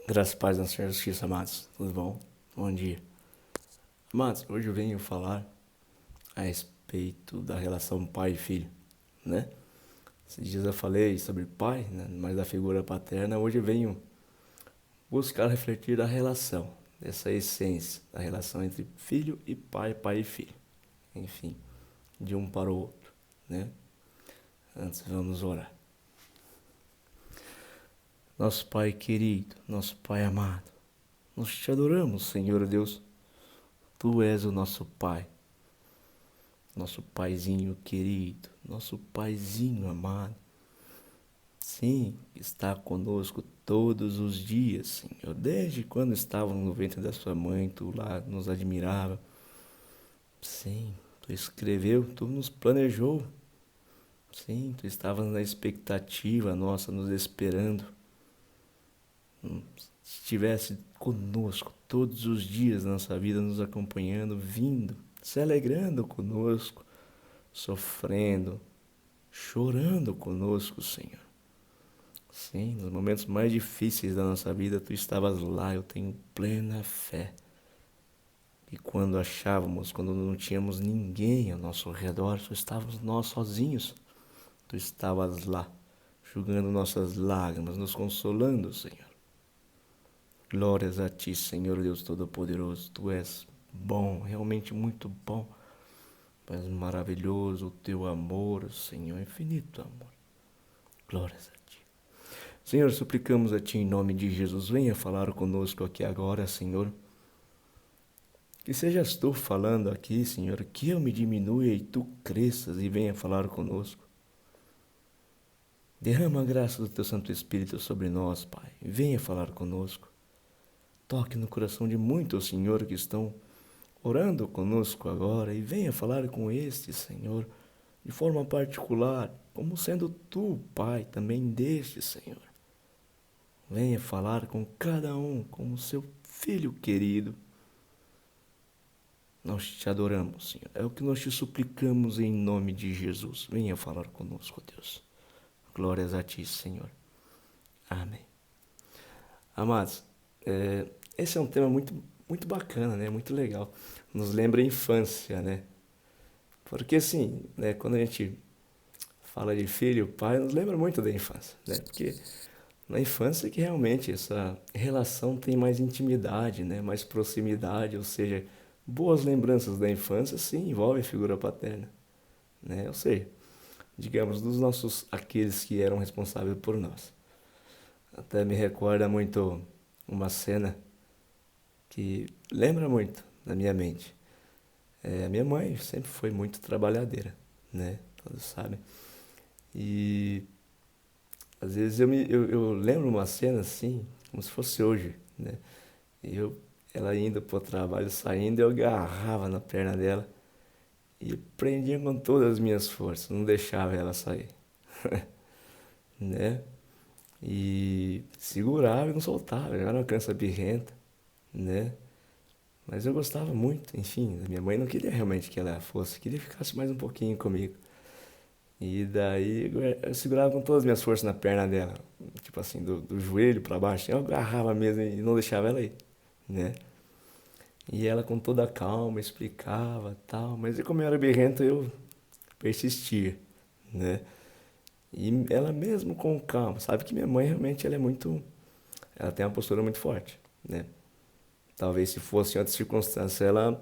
Graças a paz na Senhora Justiça, amados. Tudo bom? Bom dia. Amados, hoje eu venho falar a respeito da relação pai e filho, né? Esses dias eu falei sobre pai, né? Mas da figura paterna. Hoje eu venho buscar refletir a relação, essa essência da relação entre filho e pai, pai e filho. Enfim, de um para o outro, né? Antes vamos orar. Nosso Pai querido, nosso Pai amado, nós te adoramos, Senhor Deus. Tu és o nosso Pai. Nosso paizinho querido, nosso paizinho amado. Sim, está conosco todos os dias, Senhor. Desde quando estávamos no ventre da sua mãe, tu lá nos admirava. Sim, tu escreveu, tu nos planejou. Sim, tu estavas na expectativa nossa, nos esperando. Estivesse conosco todos os dias na nossa vida, nos acompanhando, vindo, se alegrando conosco, sofrendo, chorando conosco, Senhor. Sim, nos momentos mais difíceis da nossa vida, tu estavas lá, eu tenho plena fé. E quando achávamos, quando não tínhamos ninguém ao nosso redor, só estávamos nós sozinhos, tu estavas lá, enxugando nossas lágrimas, nos consolando, Senhor. Glórias a ti, Senhor Deus Todo-Poderoso, tu és bom, realmente muito bom. Tu és maravilhoso o teu amor, Senhor, infinito amor. Glórias a ti. Senhor, suplicamos a Ti em nome de Jesus, venha falar conosco aqui agora, Senhor. Que sejas Tu falando aqui, Senhor, que eu me diminua e Tu cresças e venha falar conosco. Derrama a graça do Teu Santo Espírito sobre nós, Pai, venha falar conosco. Toque no coração de muitos, Senhor, que estão orando conosco agora e venha falar com este, Senhor, de forma particular, como sendo Tu, Pai, também deste, Senhor. Venha falar com cada um como seu filho querido. Nós te adoramos, Senhor. É o que nós te suplicamos em nome de Jesus. Venha falar conosco, Deus. Glórias a ti, Senhor. Amém. Amados, esse é um tema muito bacana, né? Muito legal. Nos lembra a infância, né? Porque assim, né? Quando a gente fala de filho, pai, nos lembra muito da infância, né? Porque na infância que realmente essa relação tem mais intimidade, né? Mais proximidade, ou seja, boas lembranças da infância sim envolvem a figura paterna, né? Ou seja, digamos, dos nossos, aqueles que eram responsáveis por nós. Até me recorda muito uma cena que lembra muito na minha mente. A minha mãe sempre foi muito trabalhadeira, né? Todos sabem. E às vezes eu lembro uma cena assim, como se fosse hoje, né? E ela indo pro trabalho, saindo, eu agarrava na perna dela e prendia com todas as minhas forças, não deixava ela sair, né? E segurava e não soltava, eu era uma criança birrenta, né? Mas eu gostava muito, enfim, minha mãe não queria realmente que ela fosse, queria que ficasse mais um pouquinho comigo. E daí eu segurava com todas as minhas forças na perna dela, tipo assim, do joelho para baixo, eu agarrava mesmo e não deixava ela ir, né? E ela com toda a calma explicava tal, mas como eu era birrento eu persistia, né? E ela mesmo com calma, sabe que minha mãe realmente ela tem uma postura muito forte, né? Talvez se fosse em outra circunstância ela,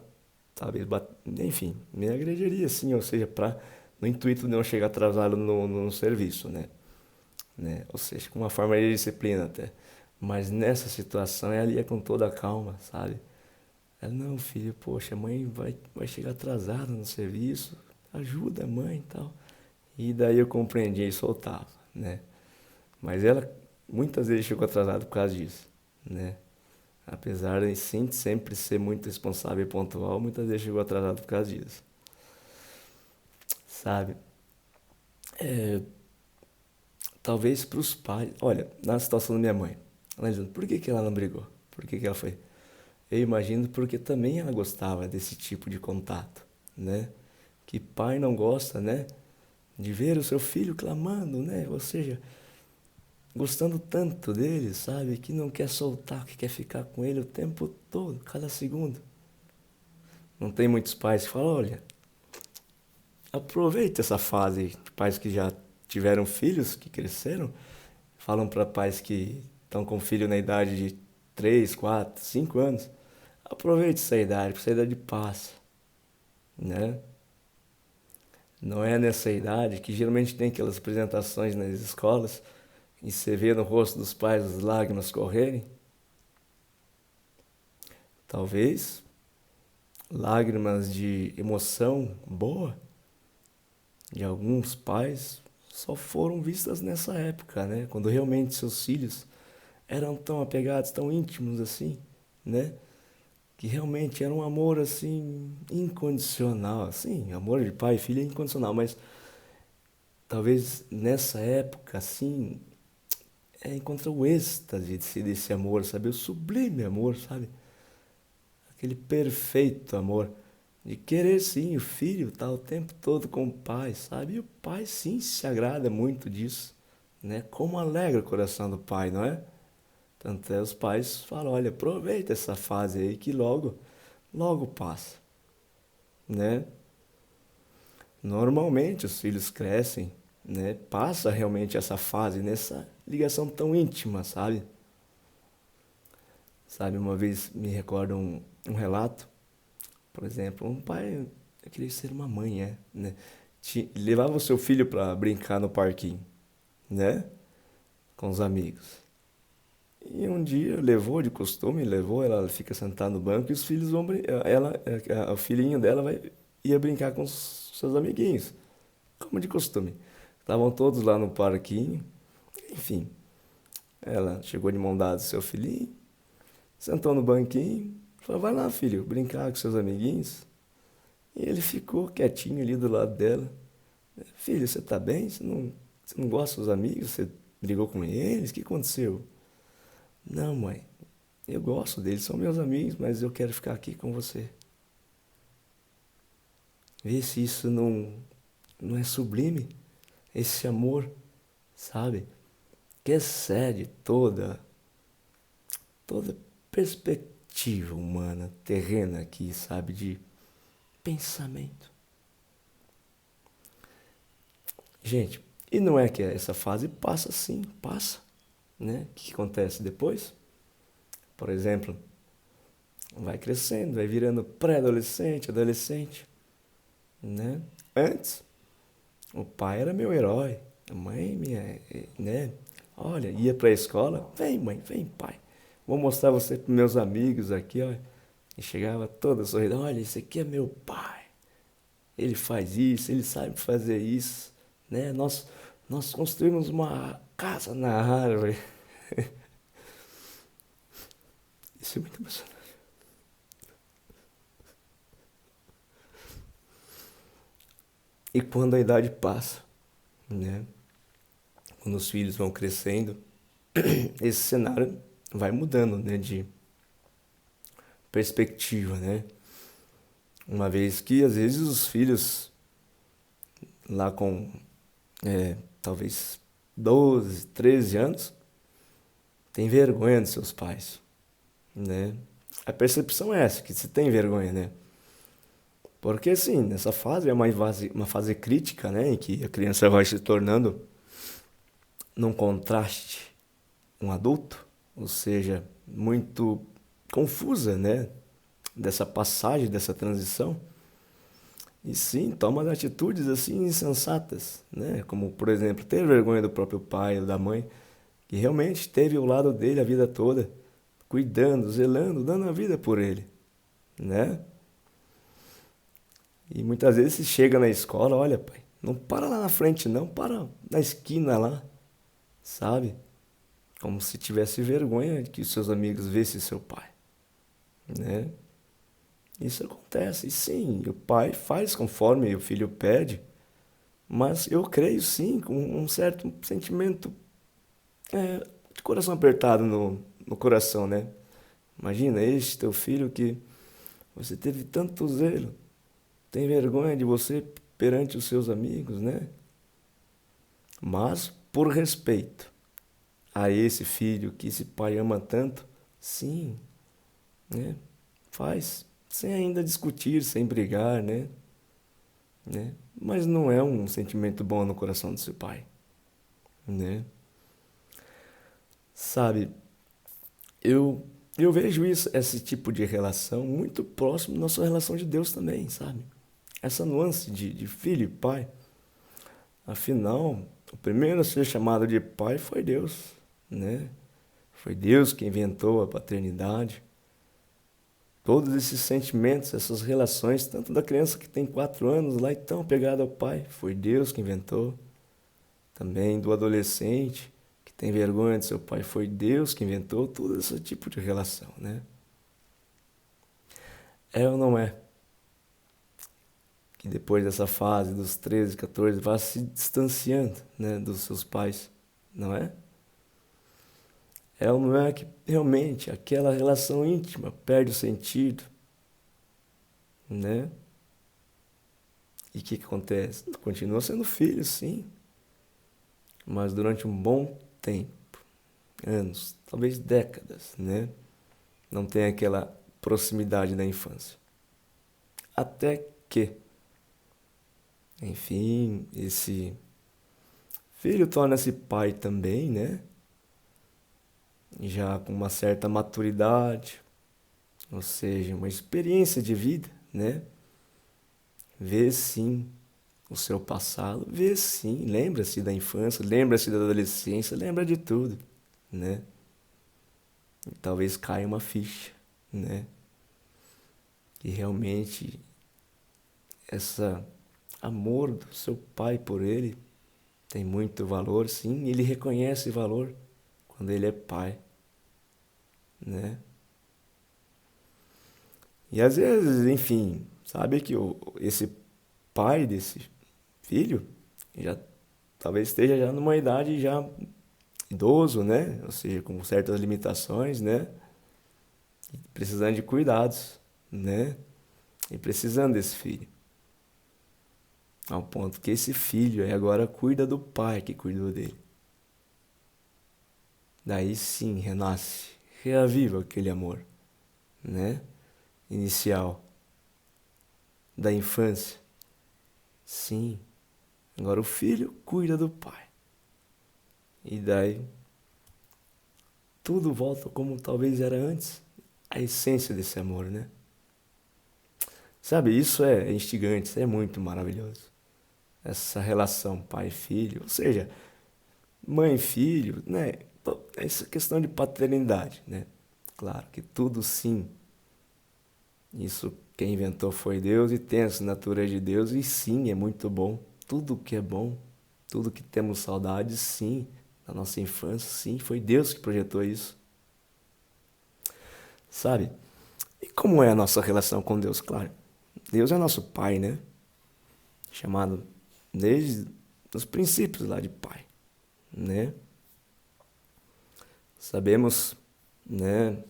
talvez, enfim, me agrediria assim, ou seja, no intuito de não chegar atrasado no serviço, né? Ou seja, com uma forma de disciplina até. Mas nessa situação ela ia com toda a calma, sabe? Ela, não, filho, poxa, a mãe vai chegar atrasada no serviço, ajuda a mãe e tal. E daí eu compreendia e soltava, né? Mas ela muitas vezes chegou atrasada por causa disso, né? Apesar de sim sempre ser muito responsável e pontual, muitas vezes chegou atrasado por causa disso, sabe? Talvez para os pais, olha, na situação da minha mãe, ela dizendo, por que que ela não brigou? Por que que ela foi? Eu imagino porque também ela gostava desse tipo de contato, né? Que pai não gosta, né? De ver o seu filho clamando, né? Ou seja, gostando tanto dele, sabe? Que não quer soltar, que quer ficar com ele o tempo todo, cada segundo. Não tem muitos pais que falam, olha, aproveita essa fase de pais que já tiveram filhos, que cresceram, falam para pais que estão com filho na idade de 3, 4, 5 anos, aproveite essa idade, porque essa idade passa, né? Não é nessa idade que geralmente tem aquelas apresentações nas escolas e você vê no rosto dos pais as lágrimas correrem. Talvez lágrimas de emoção boa de alguns pais só foram vistas nessa época, né? Quando realmente seus filhos eram tão apegados, tão íntimos assim, né? Que realmente era um amor assim incondicional, assim, amor de pai e filho é incondicional, mas talvez nessa época assim encontra o êxtase desse amor, sabe? O sublime amor, sabe? Aquele perfeito amor de querer sim o filho estar o tempo todo com o pai, sabe? E o pai sim se agrada muito disso, né? Como alegra o coração do pai, não é? Tanto é os pais falam, olha, aproveita essa fase aí que logo passa, né? Normalmente os filhos crescem, né? Passa realmente essa fase nessa ligação tão íntima, sabe? Sabe, uma vez me recordo um relato, por exemplo, um pai queria ser uma mãe, né? Levava o seu filho para brincar no parquinho, né? Com os amigos. E um dia levou de costume, levou, ela fica sentada no banco e os filhos vão o filhinho dela ia brincar com os seus amiguinhos, como de costume. Estavam todos lá no parquinho, enfim. Ela chegou de mão dada com seu filhinho, sentou no banquinho, falou, vai lá, filho, brincar com seus amiguinhos. E ele ficou quietinho ali do lado dela. Filho, você tá bem? Você não gosta dos amigos? Você brigou com eles? O que aconteceu? Não, mãe, eu gosto deles, são meus amigos, mas eu quero ficar aqui com você. Vê se isso não é sublime, esse amor, sabe? Que excede toda perspectiva humana, terrena aqui, sabe? De pensamento. Gente, e não é que essa fase passa sim, passa, né? O que acontece depois? Por exemplo, vai crescendo, vai virando pré-adolescente, adolescente, né? Antes, o pai era meu herói, a mãe minha, né? Olha, ia para a escola, vem mãe, vem pai, vou mostrar você para meus amigos aqui, olha. E chegava toda sorrindo, olha, esse aqui é meu pai, ele faz isso, ele sabe fazer isso, né? Nós construímos uma casa na árvore. Isso é muito emocionante. E quando a idade passa, né? Quando os filhos vão crescendo, esse cenário vai mudando, né? De perspectiva, né? Uma vez que às vezes os filhos lá com talvez 12, 13 anos têm vergonha dos seus pais, né? A percepção é essa, que se tem vergonha, né? Porque assim, nessa fase é uma fase crítica, né? Em que a criança vai se tornando num contraste um adulto, ou seja, muito confusa, né? Dessa passagem, dessa transição. E sim, toma atitudes assim insensatas, né? Como, por exemplo, ter vergonha do próprio pai ou da mãe, que realmente esteve ao lado dele a vida toda, cuidando, zelando, dando a vida por ele, né? E muitas vezes se chega na escola, olha, pai, não para lá na frente não, para na esquina lá, sabe? Como se tivesse vergonha de que os seus amigos vissem seu pai, né? Isso acontece, e sim, o pai faz conforme o filho pede, mas eu creio sim, com um certo sentimento de coração apertado no coração, né? Imagina este teu filho que você teve tanto zelo, tem vergonha de você perante os seus amigos, né? Mas por respeito a esse filho que esse pai ama tanto? Sim, né? Faz, sem ainda discutir, sem brigar, né? Mas não é um sentimento bom no coração desse pai, né? Sabe, eu vejo isso, esse tipo de relação muito próximo da nossa relação de Deus também, sabe? Essa nuance de filho e pai. Afinal, o primeiro a ser chamado de pai foi Deus, né? Foi Deus que inventou a paternidade. Todos esses sentimentos, essas relações, tanto da criança que tem 4 anos lá e tão pegada ao pai, foi Deus que inventou. Também do adolescente que tem vergonha de seu pai, foi Deus que inventou todo esse tipo de relação, né? É ou não é? Que depois dessa fase dos 13, 14, vá se distanciando, né, dos seus pais, não é? É ou não é que realmente aquela relação íntima perde o sentido, né? E o que acontece? Continua sendo filho, sim, mas durante um bom tempo, anos, talvez décadas, né? Não tem aquela proximidade da infância. Até que, enfim, esse filho torna-se pai também, né? Já com uma certa maturidade, ou seja, uma experiência de vida, né? Vê sim o seu passado, vê sim, lembra-se da infância, lembra-se da adolescência, lembra de tudo, né? E talvez caia uma ficha, né? E realmente esse amor do seu pai por ele tem muito valor, sim, ele reconhece valor quando ele é pai, né? E às vezes, enfim, sabe que esse pai desse filho já talvez esteja já numa idade já idoso, né? Ou seja, com certas limitações, né? Precisando de cuidados, né? E precisando desse filho. Ao ponto que esse filho aí agora cuida do pai que cuidou dele. Daí sim renasce, reaviva aquele amor, né? Inicial da infância. Sim. Agora o filho cuida do pai. E daí tudo volta como talvez era antes. A essência desse amor, né? Sabe, isso é instigante, isso é muito maravilhoso. Essa relação pai-filho, ou seja, mãe-filho, né? Essa questão de paternidade, né? Claro que tudo sim, isso quem inventou foi Deus e tem a assinatura de Deus e sim, é muito bom. Tudo que é bom, tudo que temos saudades, sim, da nossa infância, sim, foi Deus que projetou isso. Sabe? E como é a nossa relação com Deus? Claro, Deus é nosso Pai, né? Chamado desde os princípios lá de Pai, né? Sabemos, né,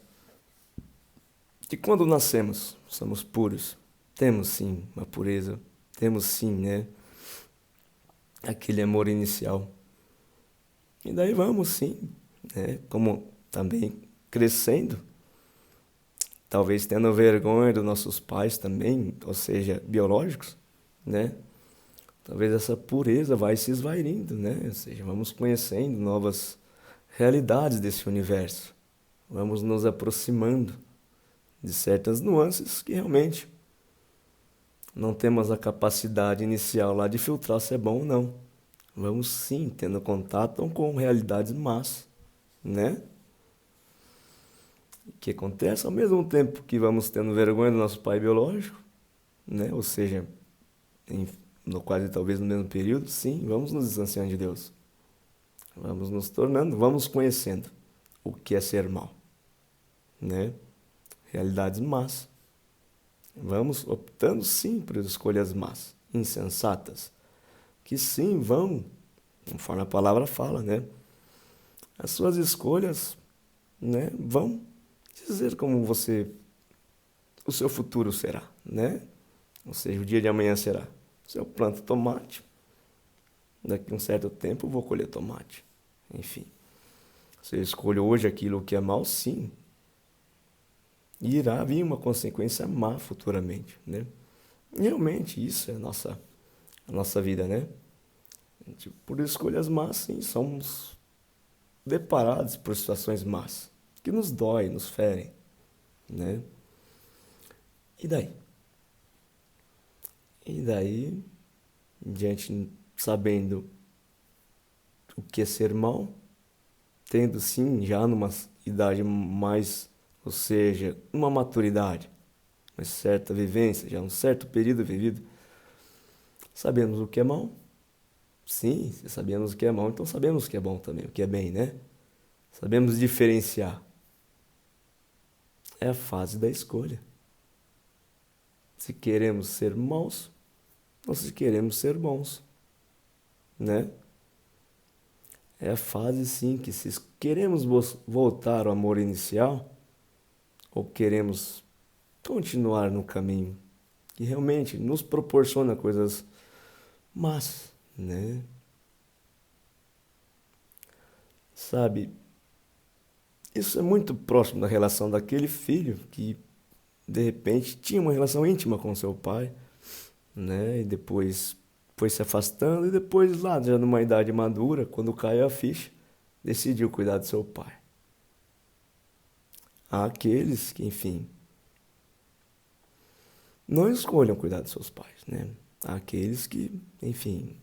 que quando nascemos somos puros. Temos sim uma pureza, temos sim, né, aquele amor inicial. E daí vamos sim, né, como também crescendo, talvez tendo vergonha dos nossos pais também, ou seja, biológicos, né? Talvez essa pureza vai se esvairindo, né? Ou seja, vamos conhecendo novas realidades desse universo. Vamos nos aproximando de certas nuances que realmente não temos a capacidade inicial lá de filtrar se é bom ou não. Vamos sim tendo contato com realidades más, né? O que acontece ao mesmo tempo que vamos tendo vergonha do nosso pai biológico, né? Ou seja, no quase talvez no mesmo período, sim, vamos nos distanciando de Deus. Vamos nos tornando, vamos conhecendo o que é ser mal, né? Realidades más. Vamos optando sim por escolhas más, insensatas, que sim vão, conforme a palavra fala, né? As suas escolhas, né, vão dizer como o seu futuro será, né? Ou seja, o dia de amanhã será. Se eu planto tomate, daqui a um certo tempo eu vou colher tomate. Enfim, Se eu escolho hoje aquilo que é mal, sim, irá vir uma consequência má futuramente, né? Realmente, isso é a nossa vida, né? Por escolhas más, sim, somos deparados por situações más, que nos doem, nos ferem, né? E daí? E daí, diante, sabendo o que é ser mal, tendo sim, já numa idade mais, ou seja, uma maturidade, uma certa vivência, já um certo período vivido, sabemos o que é mal? Sim, se sabemos o que é mal, então sabemos o que é bom também, o que é bem, né? Sabemos diferenciar. É a fase da escolha. Se queremos ser maus ou se queremos ser bons, né? É a fase, sim, que se queremos voltar ao amor inicial ou queremos continuar no caminho que realmente nos proporciona coisas más, né? Sabe, isso é muito próximo da relação daquele filho que de repente tinha uma relação íntima com seu pai, né? E depois foi se afastando e depois lá, já numa idade madura, quando caiu a ficha, decidiu cuidar do seu pai. Há aqueles que, enfim, não escolham cuidar dos seus pais, né? Há aqueles que, enfim,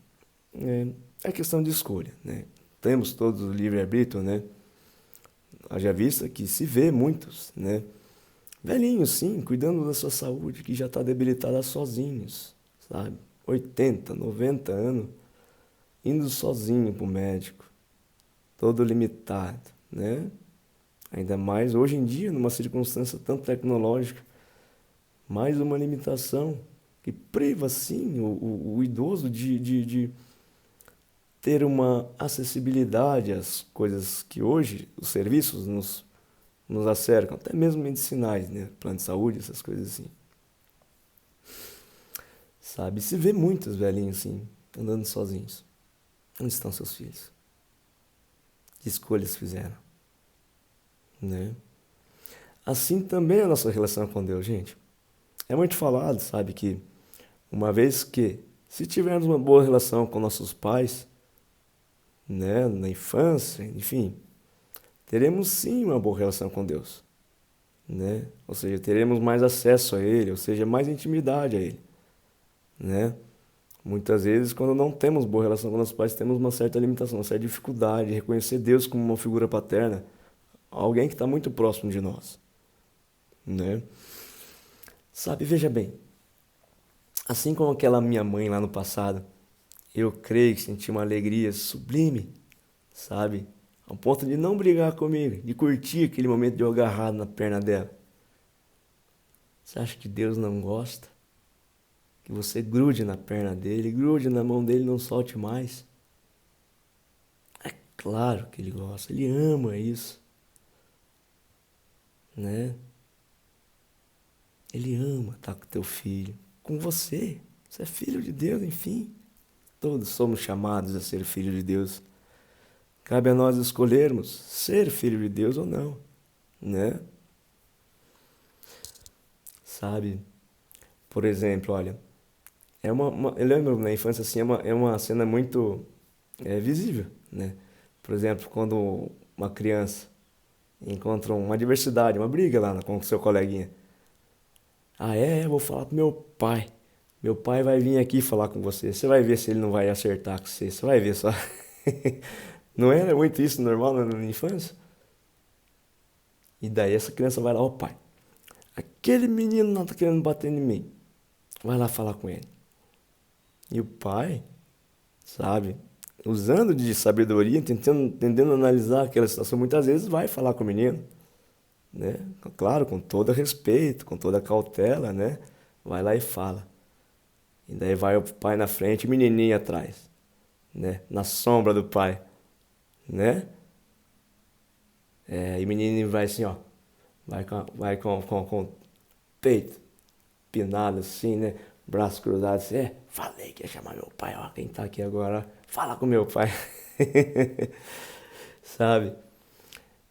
é questão de escolha, né? Temos todos o livre-arbítrio, né? Haja vista que se vê muitos, né? Velhinhos, sim, cuidando da sua saúde, que já está debilitada sozinhos, sabe? 80, 90 anos, indo sozinho para o médico, todo limitado, né? Ainda mais hoje em dia, numa circunstância tão tecnológica, mais uma limitação que priva, sim, o idoso de ter uma acessibilidade às coisas que hoje os serviços nos acercam, até mesmo medicinais, né? Plano de saúde, essas coisas assim. Sabe? Se vê muitos velhinhos assim, andando sozinhos. Onde estão seus filhos? Que escolhas fizeram? Né? Assim também é a nossa relação com Deus, gente. É muito falado, sabe, que uma vez que, se tivermos uma boa relação com nossos pais, né, na infância, enfim, teremos sim uma boa relação com Deus, né? Ou seja, teremos mais acesso a Ele, ou seja, mais intimidade a Ele, né? Muitas vezes, quando não temos boa relação com nossos pais, temos uma certa limitação, uma certa dificuldade de reconhecer Deus como uma figura paterna, alguém que está muito próximo de nós, né? Sabe, veja bem, assim como aquela minha mãe lá no passado, eu creio que senti uma alegria sublime, sabe? Ao ponto de não brigar comigo, de curtir aquele momento de eu agarrado na perna dela. Você acha que Deus não gosta? Que você grude na perna dele, grude na mão dele e não solte mais? É claro que ele gosta, ele ama isso, né? Ele ama estar com teu filho, com você. Você é filho de Deus, enfim. Todos somos chamados a ser filho de Deus. Cabe a nós escolhermos ser filho de Deus ou não, né? Sabe? Por exemplo, olha, eu lembro na infância assim, é uma cena muito visível, né? Por exemplo, quando uma criança encontra uma adversidade, uma briga lá com o seu coleguinha. Ah, eu vou falar pro meu pai. Meu pai vai vir aqui falar com você. Você vai ver se ele não vai acertar com você. Você vai ver só. Não era muito isso normal na infância? E daí essa criança vai lá, ó pai, aquele menino não tá querendo bater em mim. Vai lá falar com ele. E o pai, sabe, usando de sabedoria, tentando analisar aquela situação, muitas vezes vai falar com o menino, né? Claro, com todo respeito, com toda cautela, né? Vai lá e fala. E daí vai o pai na frente e o menininho atrás, né? Na sombra do pai, né? E o menino vai assim, ó. Vai com o peito pinado assim, né? Braço cruzado assim. Falei que ia chamar meu pai, ó. Quem tá aqui agora, fala com meu pai. Sabe?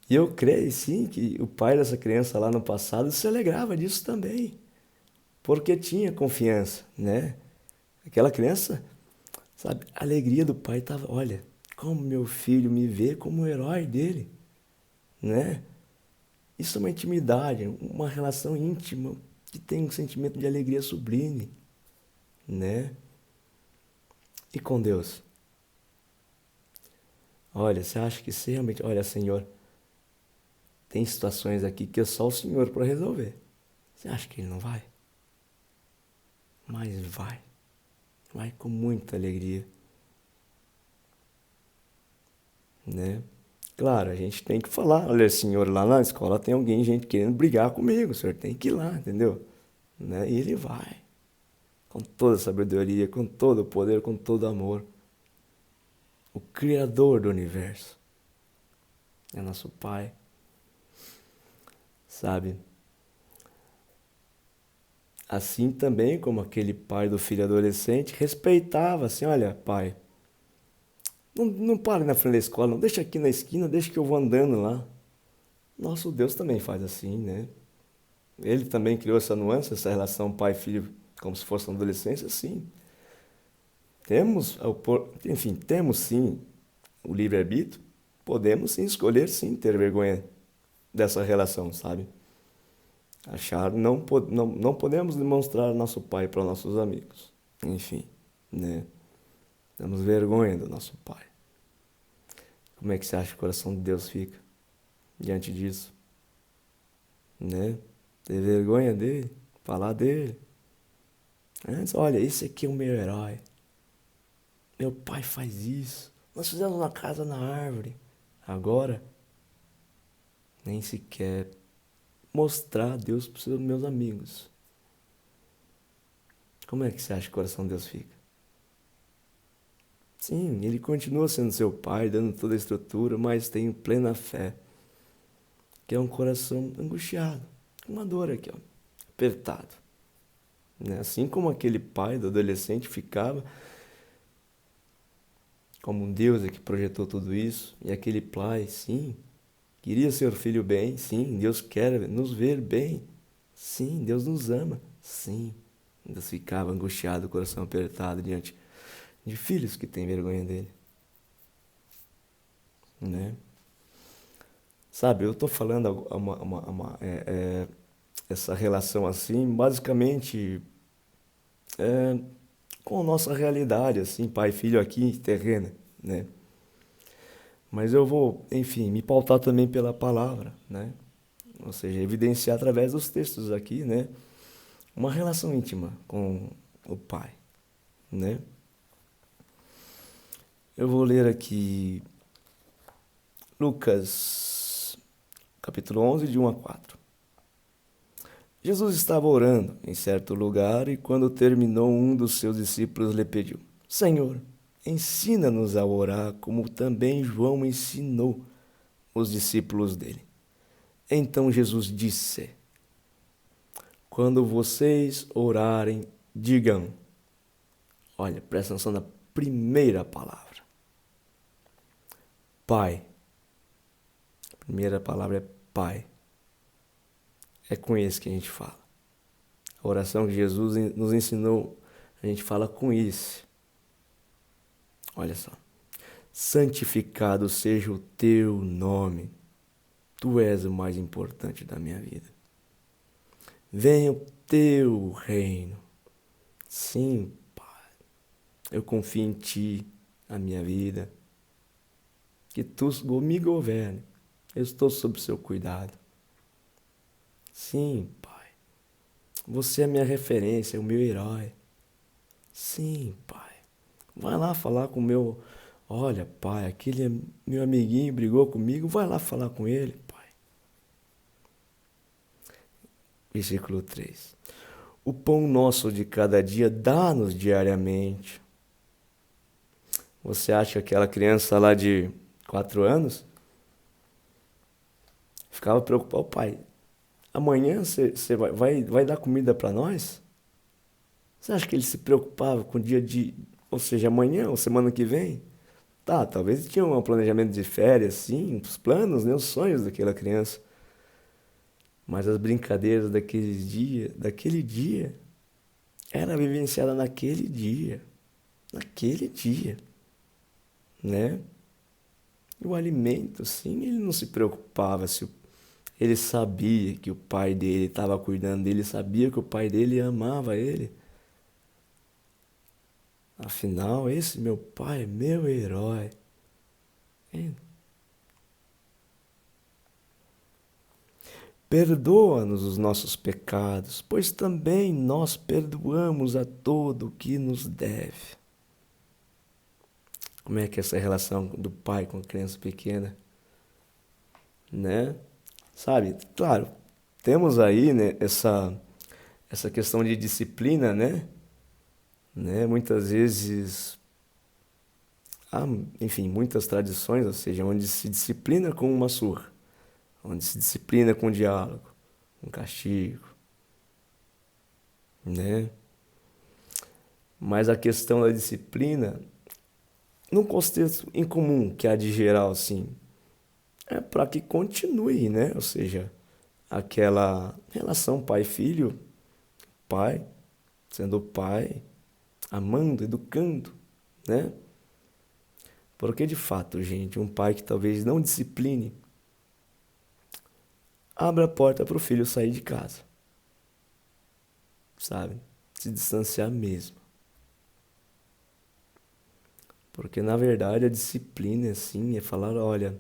E eu creio, sim, que o pai dessa criança lá no passado se alegrava disso também, porque tinha confiança, né? Aquela criança, sabe, a alegria do pai estava, olha, como meu filho me vê como o herói dele, né? Isso é uma intimidade, uma relação íntima que tem um sentimento de alegria sublime, né? E com Deus? Olha, você acha que se realmente, olha, Senhor, tem situações aqui que é só o Senhor para resolver. Você acha que Ele não vai? Mas vai. Vai com muita alegria, né? Claro, a gente tem que falar, olha, Senhor, lá na escola tem alguém, gente querendo brigar comigo, o Senhor tem que ir lá, entendeu? Né? E Ele vai, com toda a sabedoria, com todo o poder, com todo o amor. O Criador do universo é nosso Pai, sabe? Assim também como aquele pai do filho adolescente respeitava, assim, olha, pai, não pare na frente da escola, não deixa aqui na esquina, deixa que eu vou andando lá. Nosso Deus também faz assim, né? Ele também criou essa nuance, essa relação pai-filho, como se fosse uma adolescência, sim. Enfim, temos sim o livre-arbítrio, podemos sim escolher sim ter vergonha dessa relação, sabe? Achar, não podemos demonstrar nosso pai para nossos amigos. Enfim, né? Temos vergonha do nosso pai. Como é que você acha que o coração de Deus fica diante disso? Né? Ter vergonha dele, falar dele. Antes, olha, esse aqui é o meu herói. Meu pai faz isso. Nós fizemos uma casa na árvore. Agora, nem sequer mostrar a Deus para os meus amigos. Como é que você acha que o coração de Deus fica? Sim, ele continua sendo seu pai, dando toda a estrutura, mas tenho plena fé que é um coração angustiado, uma dor aqui, ó, apertado. Né? Assim como aquele pai do adolescente ficava, como um Deus é que projetou tudo isso, e aquele pai, sim, queria ser filho bem, sim, Deus quer nos ver bem, sim, Deus nos ama, sim. Deus ficava angustiado, o coração apertado diante de filhos que têm vergonha dele, né? Sabe, eu estou falando essa relação assim, basicamente com a nossa realidade, assim, pai e filho aqui, terrena, né? Mas eu vou, enfim, me pautar também pela palavra, né? Ou seja, evidenciar através dos textos aqui, né? Uma relação íntima com o pai, né? Eu vou ler aqui Lucas, capítulo 11, de 1 a 4. Jesus estava orando em certo lugar e quando terminou, um dos seus discípulos lhe pediu: Senhor, ensina-nos a orar como também João ensinou os discípulos dele. Então Jesus disse: Quando vocês orarem, digam. Olha, presta atenção na primeira palavra. Pai. A primeira palavra é Pai. É com esse que a gente fala. A oração que Jesus nos ensinou, a gente fala com esse. Olha só. Santificado seja o teu nome. Tu és o mais importante da minha vida. Venha o teu reino. Sim, Pai. Eu confio em ti, a minha vida. Que tu me governe. Eu estou sob seu cuidado. Sim, Pai. Você é a minha referência, o meu herói. Sim, Pai. Vai lá falar com o meu... Olha, Pai, aquele meu amiguinho brigou comigo. Vai lá falar com ele, Pai. Versículo 3. O pão nosso de cada dia dá-nos diariamente. Você acha que aquela criança lá de 4 anos ficava preocupada? Pai, amanhã você vai dar comida para nós? Você acha que ele se preocupava com o dia de... Ou seja, amanhã ou semana que vem? Tá, talvez tinha um planejamento de férias, sim, os planos, né, os sonhos daquela criança. Mas as brincadeiras daquele dia, era vivenciada naquele dia, né? E o alimento, sim, ele não se preocupava se ele sabia que o pai dele estava cuidando dele, sabia que o pai dele amava ele. Afinal, esse meu pai é meu herói. Hein? Perdoa-nos os nossos pecados, pois também nós perdoamos a todo o que nos deve. Como é que é essa relação do pai com a criança pequena, né? Sabe? Claro, temos aí, né, essa questão de disciplina, né? Muitas vezes há, enfim, muitas tradições, ou seja, onde se disciplina com uma surra, onde se disciplina com diálogo, com castigo, né? Mas a questão da disciplina, num contexto incomum que há de geral, assim, é para que continue, né? Ou seja, aquela relação pai-filho, pai sendo pai, amando, educando, né? Porque de fato, gente, um pai que talvez não discipline, abre a porta para o filho sair de casa, sabe? Se distanciar mesmo. Porque na verdade a disciplina, assim, é falar, olha,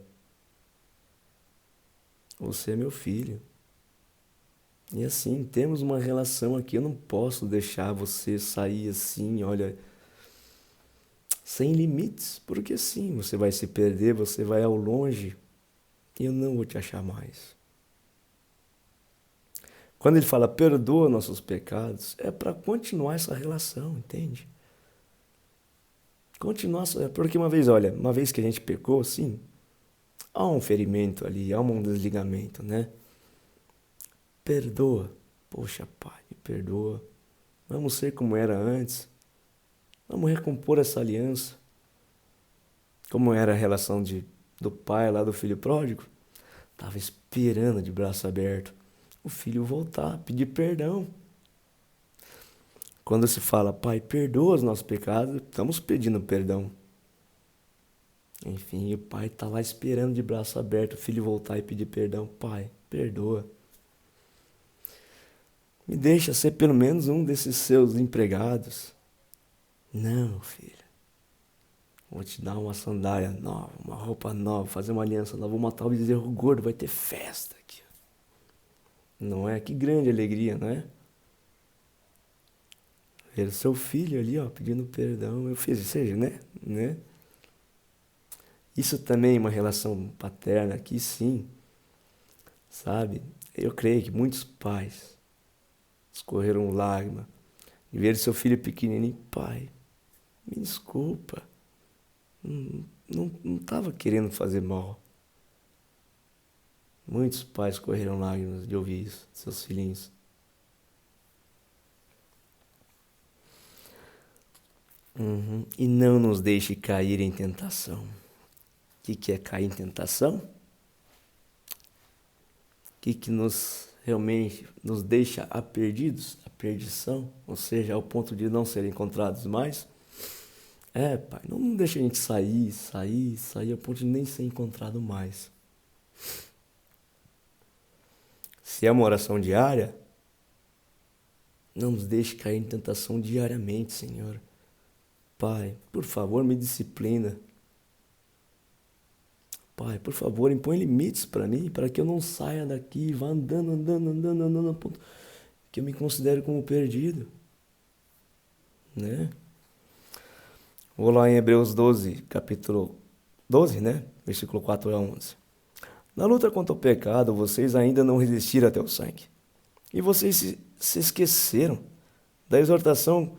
você é meu filho. E assim, temos uma relação aqui, eu não posso deixar você sair assim, olha, sem limites, porque sim, você vai se perder, você vai ao longe e eu não vou te achar mais. Quando ele fala perdoa nossos pecados, é para continuar essa relação, entende? Continuar, porque uma vez, olha, uma vez que a gente pecou, sim, há um ferimento ali, há um desligamento, né? Perdoa. Poxa, pai, me perdoa. Vamos ser como era antes. Vamos recompor essa aliança. Como era a relação do pai lá do filho pródigo? Tava esperando de braço aberto o filho voltar, pedir perdão. Quando se fala, pai, perdoa os nossos pecados, estamos pedindo perdão. Enfim, o pai está lá esperando de braço aberto o filho voltar e pedir perdão. Pai, perdoa. Me deixa ser pelo menos um desses seus empregados. Não, filho. Vou te dar uma sandália nova, uma roupa nova, fazer uma aliança nova, vou matar o bezerro gordo, vai ter festa aqui. Não é? Que grande alegria, não é? Ver o seu filho ali, ó, pedindo perdão. Eu fiz, seja, né? Isso também é uma relação paterna aqui, sim, sabe? Eu creio que muitos pais escorreram lágrima e ver seu filho pequenininho, pai, me desculpa, não estava querendo fazer mal. Muitos pais escorreram lágrimas de ouvir isso, de seus filhinhos. E não nos deixe cair em tentação. O que é cair em tentação? O que nos realmente nos deixa a perdidos, a perdição, ou seja, ao ponto de não serem encontrados mais? Pai, não deixa a gente sair, ao ponto de nem ser encontrado mais. Se é uma oração diária, não nos deixe cair em tentação diariamente, Senhor. Pai, por favor, me disciplina. Pai, por favor, impõe limites para mim, para que eu não saia daqui e vá andando, a ponto que eu me considere como perdido, né? Vou lá em Hebreus 12, capítulo 12, né? Versículo 4 a 11. Na luta contra o pecado, vocês ainda não resistiram até o sangue. E vocês se esqueceram da exortação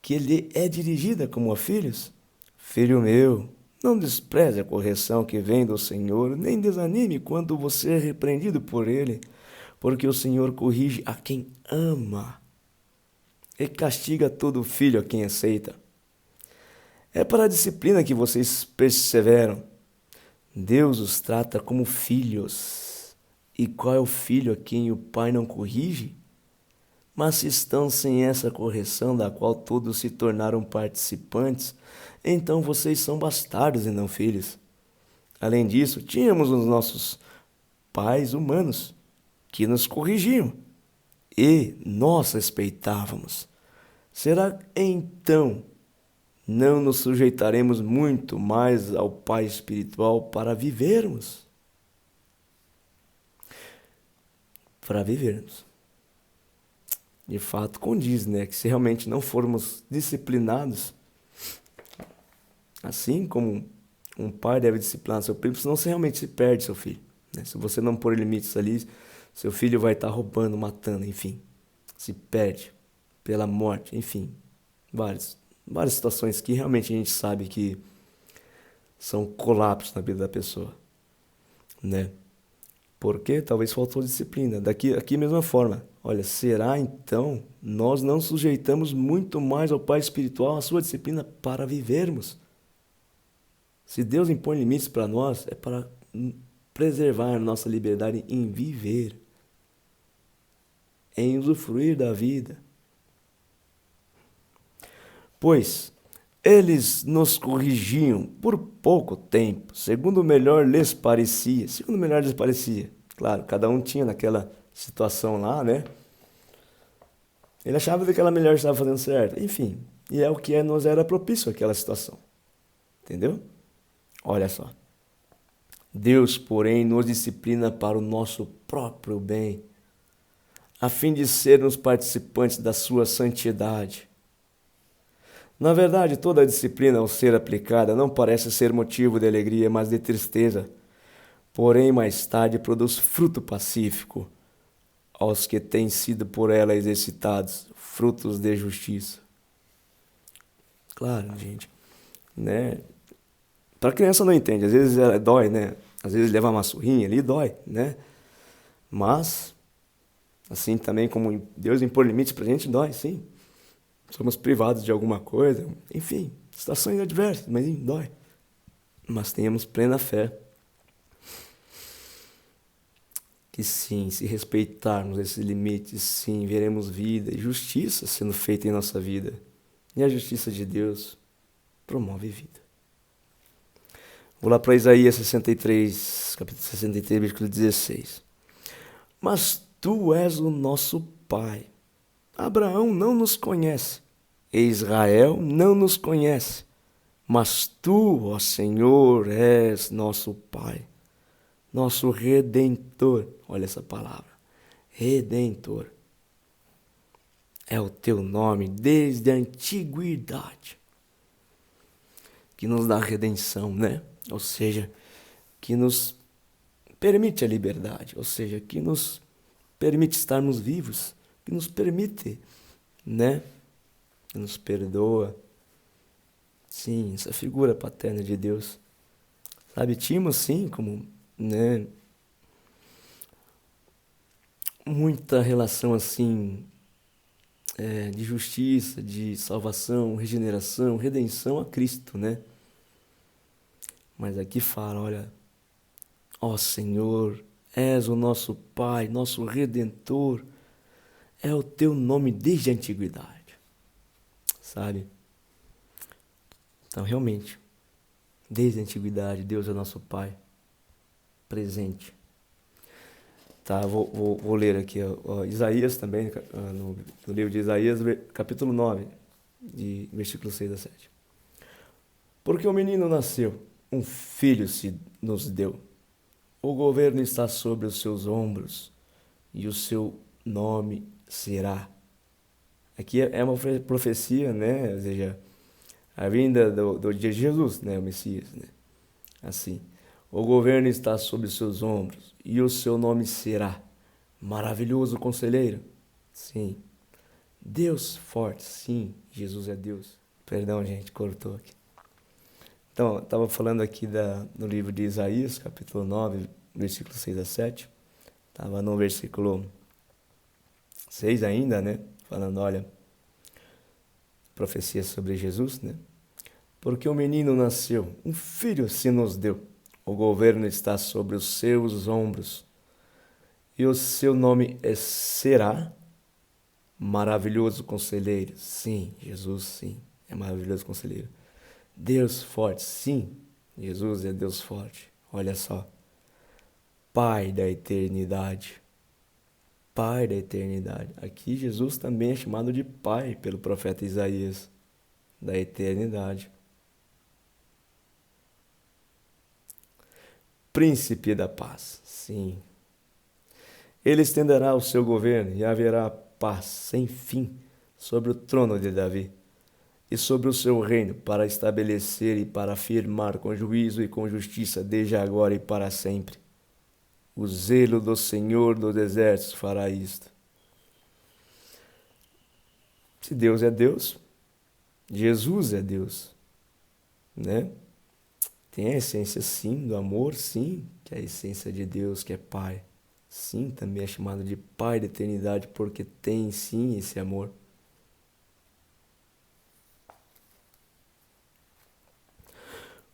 que lhe é dirigida como a filhos. Filho meu, não despreze a correção que vem do Senhor, nem desanime quando você é repreendido por ele, porque o Senhor corrige a quem ama e castiga todo filho a quem aceita. É para a disciplina que vocês perseveram. Deus os trata como filhos. E qual é o filho a quem o pai não corrige? Mas se estão sem essa correção, da qual todos se tornaram participantes, então vocês são bastardos e não filhos. Além disso, tínhamos os nossos pais humanos, que nos corrigiam, e nós respeitávamos. Será então não nos sujeitaremos muito mais ao Pai espiritual para vivermos? Para vivermos. De fato, condiz, né? Que se realmente não formos disciplinados, assim como um pai deve disciplinar seu filho, senão você realmente se perde seu filho, né? Se você não pôr limites ali, seu filho vai estar roubando, matando, enfim. Se perde pela morte, enfim. Várias situações que realmente a gente sabe que são colapsos na vida da pessoa, né? Porque talvez faltou disciplina. Aqui mesma forma. Olha, será então nós não sujeitamos muito mais ao Pai espiritual a sua disciplina para vivermos? Se Deus impõe limites para nós, é para preservar nossa liberdade em viver, em usufruir da vida. Pois eles nos corrigiam por pouco tempo, segundo melhor lhes parecia. Segundo melhor lhes parecia. Claro, cada um tinha naquela situação lá, né? Ele achava que aquela melhor estava fazendo certo. Enfim, e é o que nos era propício aquela situação. Entendeu? Olha só. Deus, porém, nos disciplina para o nosso próprio bem, a fim de sermos participantes da sua santidade. Na verdade, toda a disciplina, ao ser aplicada, não parece ser motivo de alegria, mas de tristeza. Porém, mais tarde produz fruto pacífico aos que têm sido por ela exercitados, frutos de justiça. Claro, gente, né? Para criança não entende, às vezes ela dói, né? Às vezes levar uma surrinha ali dói, né? Mas, assim também como Deus impor limites pra gente, dói, sim. Somos privados de alguma coisa, enfim, situações adversas, mas dói. Mas tenhamos plena fé que sim, se respeitarmos esses limites, sim, veremos vida e justiça sendo feita em nossa vida. E a justiça de Deus promove vida. Vou lá para Isaías 63, capítulo 63, versículo 16. Mas tu és o nosso Pai. Abraão não nos conhece, e Israel não nos conhece, mas tu, ó Senhor, és nosso Pai, nosso Redentor. Olha essa palavra, Redentor. É o teu nome desde a antiguidade, que nos dá redenção, né? Ou seja, que nos permite a liberdade, ou seja, que nos permite estarmos vivos, que nos permite, né? Que nos perdoa. Sim, essa figura paterna de Deus. Sabe, tínhamos sim como, né? Muita relação assim, de justiça, de salvação, regeneração, redenção a Cristo, né? Mas aqui fala, olha, ó Senhor, és o nosso Pai, nosso Redentor, é o teu nome desde a antiguidade, sabe? Então, realmente, desde a antiguidade, Deus é nosso Pai, presente. Tá, vou ler aqui, ó, Isaías também, no livro de Isaías, capítulo 9, de versículo 6 a 7. Porque o menino nasceu, um filho se nos deu. O governo está sobre os seus ombros, e o seu nome será. Aqui é uma profecia, né? Ou seja, a vinda do dia de Jesus, né? O Messias, né? Assim. O governo está sobre os seus ombros, e o seu nome será Maravilhoso Conselheiro. Sim. Deus forte, sim. Jesus é Deus. Perdão, gente, cortou aqui. Então, eu estava falando aqui no livro de Isaías, capítulo 9, versículo 6 a 7. Estava no versículo 6 ainda, né? Falando, olha, profecia sobre Jesus, né? Porque o menino nasceu, um filho se nos deu. O governo está sobre os seus ombros. E o seu nome será Maravilhoso Conselheiro. Sim, Jesus, sim, é maravilhoso conselheiro. Deus forte, sim, Jesus é Deus forte. Olha só. Pai da eternidade. Pai da eternidade. Aqui Jesus também é chamado de Pai pelo profeta Isaías, da eternidade. Príncipe da paz, sim. Ele estenderá o seu governo e haverá paz sem fim sobre o trono de Davi e sobre o seu reino, para estabelecer e para afirmar com juízo e com justiça desde agora e para sempre. O zelo do Senhor dos exércitos fará isto. Se Deus é Deus, Jesus é Deus, né? Tem a essência, sim, do amor, sim, que é a essência de Deus, que é Pai. Sim, também é chamado de Pai da eternidade, porque tem, sim, esse amor.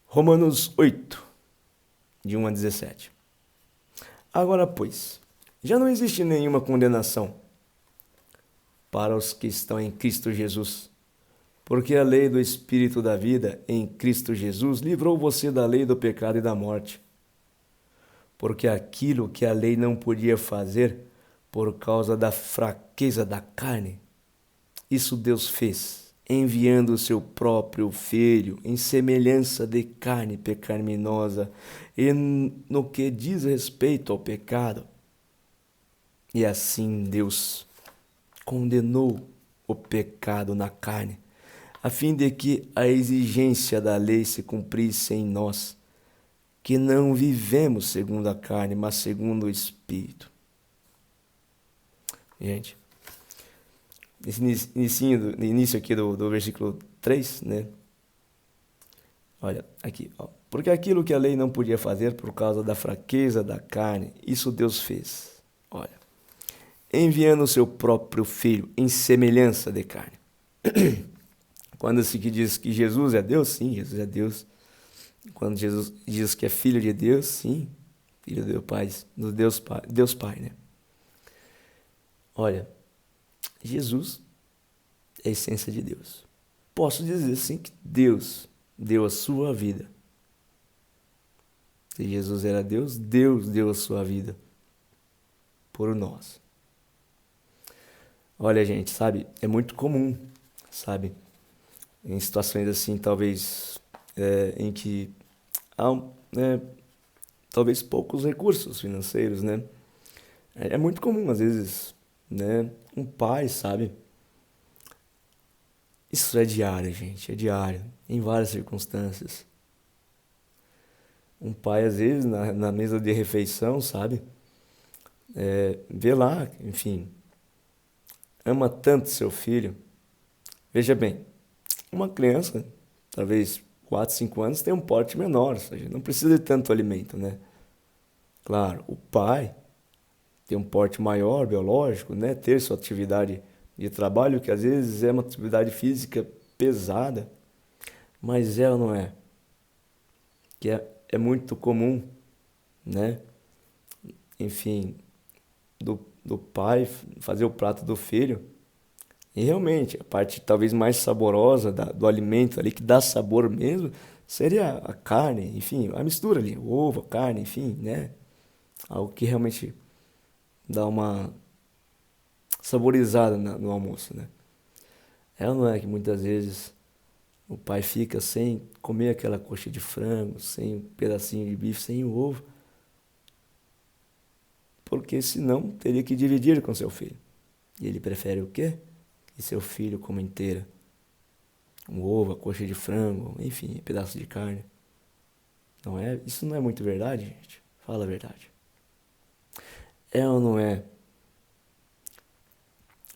Romanos 8, de 1 a 17. Agora, pois, já não existe nenhuma condenação para os que estão em Cristo Jesus, porque a lei do Espírito da vida em Cristo Jesus livrou você da lei do pecado e da morte. Porque aquilo que a lei não podia fazer por causa da fraqueza da carne, isso Deus fez, enviando o seu próprio Filho em semelhança de carne pecaminosa e no que diz respeito ao pecado. E assim Deus condenou o pecado na carne, a fim de que a exigência da lei se cumprisse em nós, que não vivemos segundo a carne, mas segundo o Espírito. Gente, nesse início aqui do versículo 3, né? Olha, aqui, ó. Porque aquilo que a lei não podia fazer por causa da fraqueza da carne, isso Deus fez. Olha, enviando o seu próprio Filho em semelhança de carne. Quando se diz que Jesus é Deus, sim, Jesus é Deus. Quando Jesus diz que é filho de Deus, sim, filho do Pai, do Deus Pai, né? Olha, Jesus é a essência de Deus. Posso dizer sim que Deus deu a sua vida. Se Jesus era Deus, Deus deu a sua vida por nós. Olha, gente, sabe, é muito comum, sabe, em situações assim, talvez em que há, né, talvez poucos recursos financeiros, né? É muito comum, às vezes, né, um pai, sabe? Isso é diário, gente, é diário, em várias circunstâncias. Um pai, às vezes, na mesa de refeição, sabe? Vê lá, enfim, ama tanto seu filho. Veja bem, uma criança, talvez 4, 5 anos, tem um porte menor, ou seja, não precisa de tanto alimento, né? Claro, o pai tem um porte maior, biológico, né? Ter sua atividade de trabalho, que às vezes é uma atividade física pesada, mas ela não é. Que é muito comum, né? Enfim, do pai fazer o prato do filho. E realmente, a parte talvez mais saborosa do alimento ali, que dá sabor mesmo, seria a carne, enfim, a mistura ali, o ovo, a carne, enfim, né? Algo que realmente dá uma saborizada no almoço, né? Ela não é que muitas vezes o pai fica sem comer aquela coxa de frango, sem um pedacinho de bife, sem o ovo, porque senão teria que dividir com seu filho. E ele prefere o quê? Que seu filho coma inteira. Um ovo, a coxa de frango, enfim, um pedaço de carne. Não é? Isso não é muito verdade, gente? Fala a verdade. É ou não é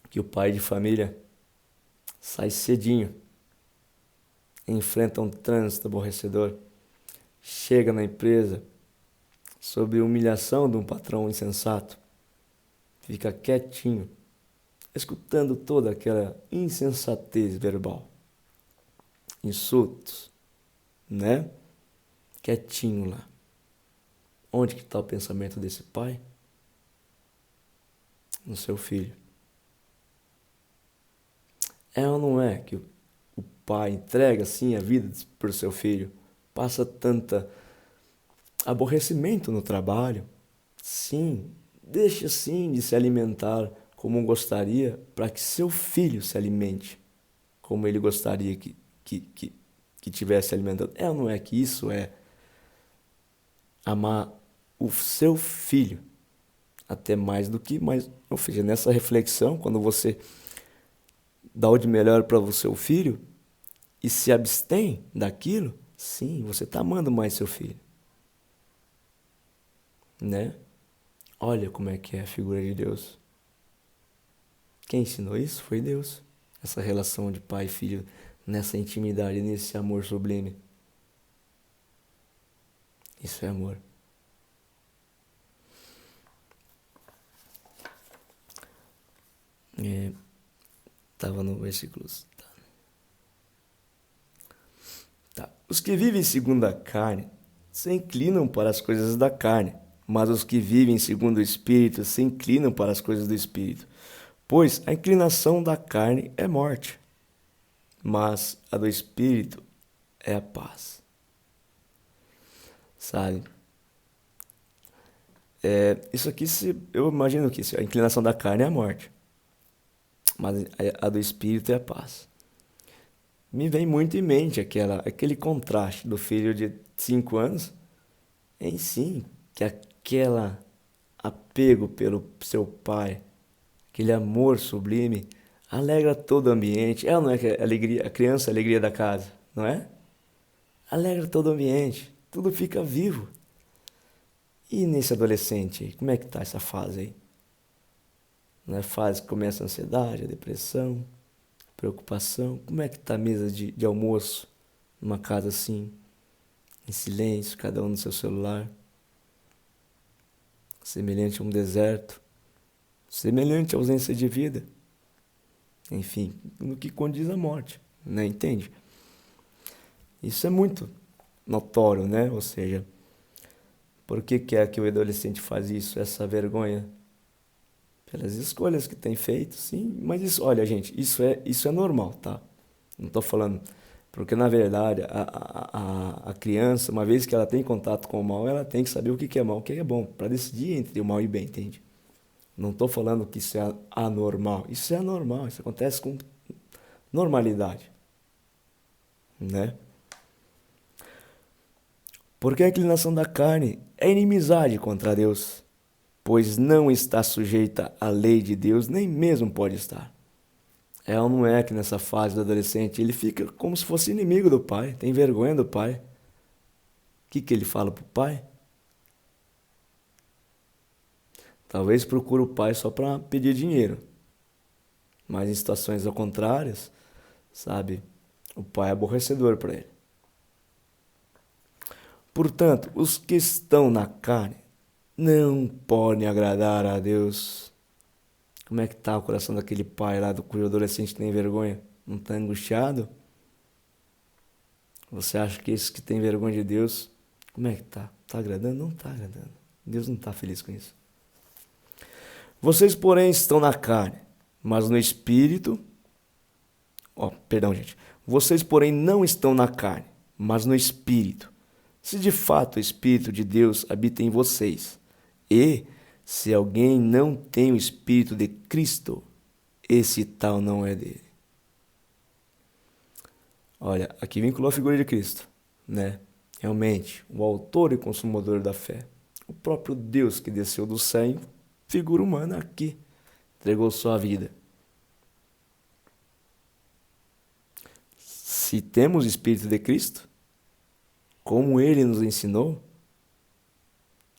que o pai de família sai cedinho, enfrenta um trânsito aborrecedor, chega na empresa sob humilhação de um patrão insensato, fica quietinho, escutando toda aquela insensatez verbal, insultos, né? Quietinho lá. Onde que está o pensamento desse pai? No seu filho. É ou não é que o pai entrega assim a vida para o seu filho? Passa tanta aborrecimento no trabalho? Sim, deixa sim de se alimentar como gostaria para que seu filho se alimente como ele gostaria que tivesse alimentado. É ou não é que isso é amar o seu filho até mais do que mais? Ou seja, nessa reflexão, quando você dá o de melhor para o seu filho e se abstém daquilo, sim, você está amando mais seu filho, né? Olha como é que é a figura de Deus. Quem ensinou isso foi Deus. Essa relação de pai e filho nessa intimidade, nesse amor sublime. Isso é amor. Estava no versículo. Tá. Os que vivem segundo a carne se inclinam para as coisas da carne, mas os que vivem segundo o Espírito se inclinam para as coisas do Espírito. Pois a inclinação da carne é morte, mas a do Espírito é a paz. Sabe? Isso aqui, eu imagino que a inclinação da carne é a morte, mas a do Espírito é a paz. Me vem muito em mente aquele contraste do filho de 5 anos em si, que aquela apego pelo seu pai, aquele amor sublime, alegra todo o ambiente. É ou não é que a criança é a alegria da casa, não é? Alegra todo o ambiente, tudo fica vivo. E nesse adolescente, como é que tá essa fase aí? Não é fase que começa a ansiedade, a depressão, preocupação? Como é que tá a mesa de almoço numa casa assim, em silêncio, cada um no seu celular? Semelhante a um deserto, semelhante à ausência de vida. Enfim, no que condiz a morte, né? Entende? Isso é muito notório, né? Ou seja, por que é que o adolescente faz isso, essa vergonha? Pelas escolhas que tem feito, sim. Mas isso, olha, gente, isso é normal, tá? Não tô falando... Porque, na verdade, a criança, uma vez que ela tem contato com o mal, ela tem que saber o que é mal, o que é bom, para decidir entre o mal e o bem, entende? Não estou falando que isso é anormal. Isso é anormal, isso acontece com normalidade, né? Porque a inclinação da carne é inimizade contra Deus, pois não está sujeita à lei de Deus, nem mesmo pode estar. É ou não é que nessa fase do adolescente ele fica como se fosse inimigo do pai, tem vergonha do pai. O que ele fala pro pai? Talvez procure o pai só para pedir dinheiro. Mas em situações ao contrárias, sabe, o pai é aborrecedor para ele. Portanto, os que estão na carne não podem agradar a Deus. Como é que está o coração daquele pai lá, cujo adolescente tem vergonha? Não está angustiado? Você acha que esses que têm vergonha de Deus, como é que está? Está agradando? Não está agradando. Deus não está feliz com isso. Vocês, porém, estão na carne, mas no Espírito... perdão, gente. Vocês, porém, não estão na carne, mas no Espírito. Se de fato o Espírito de Deus habita em vocês, e se alguém não tem o Espírito de Cristo, esse tal não é dele. Olha, aqui vinculou a figura de Cristo, né? Realmente, o autor e consumador da fé. O próprio Deus que desceu do céu, figura humana aqui, entregou sua vida. Se temos o Espírito de Cristo, como Ele nos ensinou,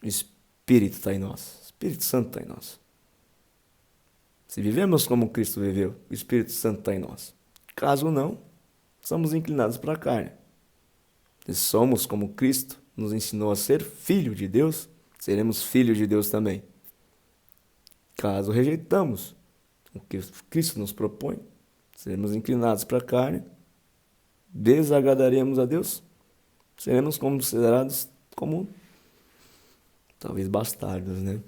o Espírito está em nós, o Espírito Santo está em nós. Se vivemos como Cristo viveu, o Espírito Santo está em nós. Caso não, somos inclinados para a carne. Se somos como Cristo nos ensinou a ser filho de Deus, seremos filhos de Deus também. Caso rejeitamos o que Cristo nos propõe, seremos inclinados para a carne, desagradaremos a Deus seremos considerados como talvez bastardos, né?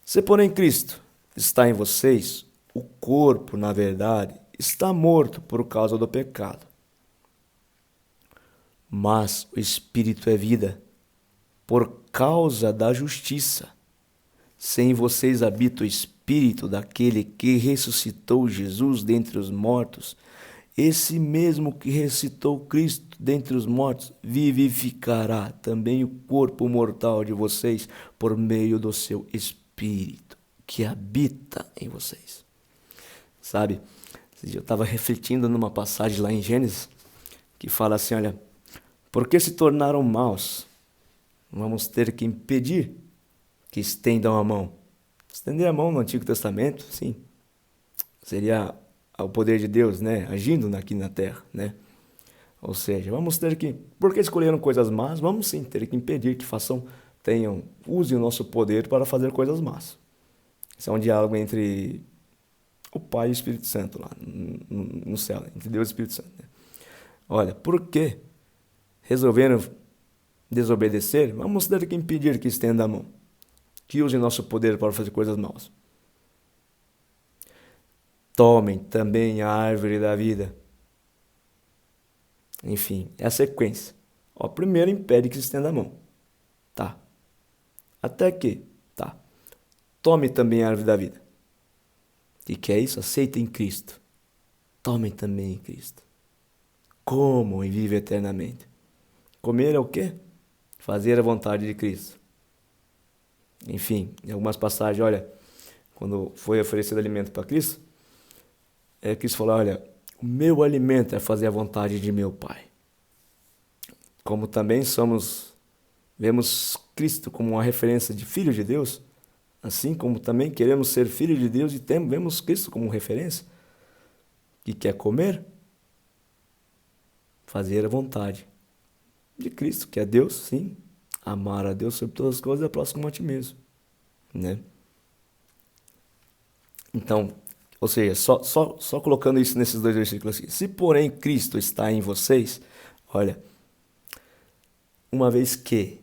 Se porém Cristo está em vocês, o corpo, na verdade, está morto por causa do pecado. Mas o Espírito é vida por causa da justiça. Se em vocês habita o Espírito daquele que ressuscitou Jesus dentre os mortos, esse mesmo que ressuscitou Cristo dentre os mortos vivificará também o corpo mortal de vocês por meio do seu Espírito que habita em vocês. Sabe, eu estava refletindo numa passagem lá em Gênesis que fala assim, olha, porque se tornaram maus, vamos ter que impedir que estendam a mão. Estender a mão no Antigo Testamento, sim, seria o poder de Deus, né, agindo aqui na terra, né? Ou seja, vamos ter que, porque escolheram coisas más, vamos sim ter que impedir que usem o nosso poder para fazer coisas más. Isso é um diálogo entre o Pai e o Espírito Santo lá no céu, entre Deus e o Espírito Santo, né? Olha, por que resolveram desobedecer? Vamos ter que impedir que estenda a mão, que usem nosso poder para fazer coisas más. Tomem também a árvore da vida. Enfim, é a sequência. Ó, primeiro impede que se estenda a mão. Tá. Até que? Tá. Tome também a árvore da vida. E que é isso? Aceitem Cristo. Tomem também em Cristo. Comam e vivem eternamente. Comer é o quê? Fazer a vontade de Cristo. Enfim, em algumas passagens, olha, quando foi oferecido alimento para Cristo, Cristo falou, olha, o meu alimento é fazer a vontade de meu Pai. Como também vemos Cristo como uma referência de Filho de Deus, assim como também queremos ser Filho de Deus e vemos Cristo como referência, que quer comer, fazer a vontade de Cristo, que é Deus, sim, amar a Deus sobre todas as coisas e a próximo a ti mesmo, né? Então, ou seja, só colocando isso nesses dois versículos aqui. Se porém Cristo está em vocês, olha, uma vez que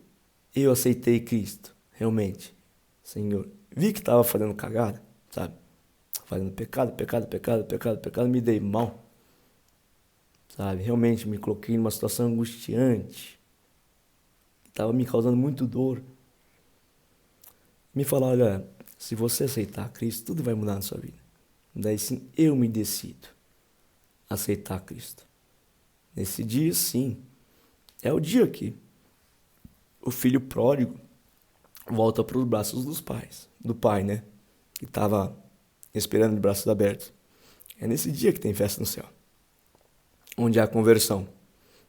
eu aceitei Cristo, realmente, Senhor, vi que estava fazendo cagada, sabe? Fazendo pecado, me dei mal, sabe? Realmente me coloquei numa situação angustiante, que estava me causando muito dor. Me falar, olha, se você aceitar Cristo, tudo vai mudar na sua vida. Daí sim, eu me decido a aceitar Cristo. Nesse dia, sim, é o dia que o filho pródigo volta para os braços do pai, né? Que estava esperando de braços abertos. É nesse dia que tem festa no céu, onde há conversão,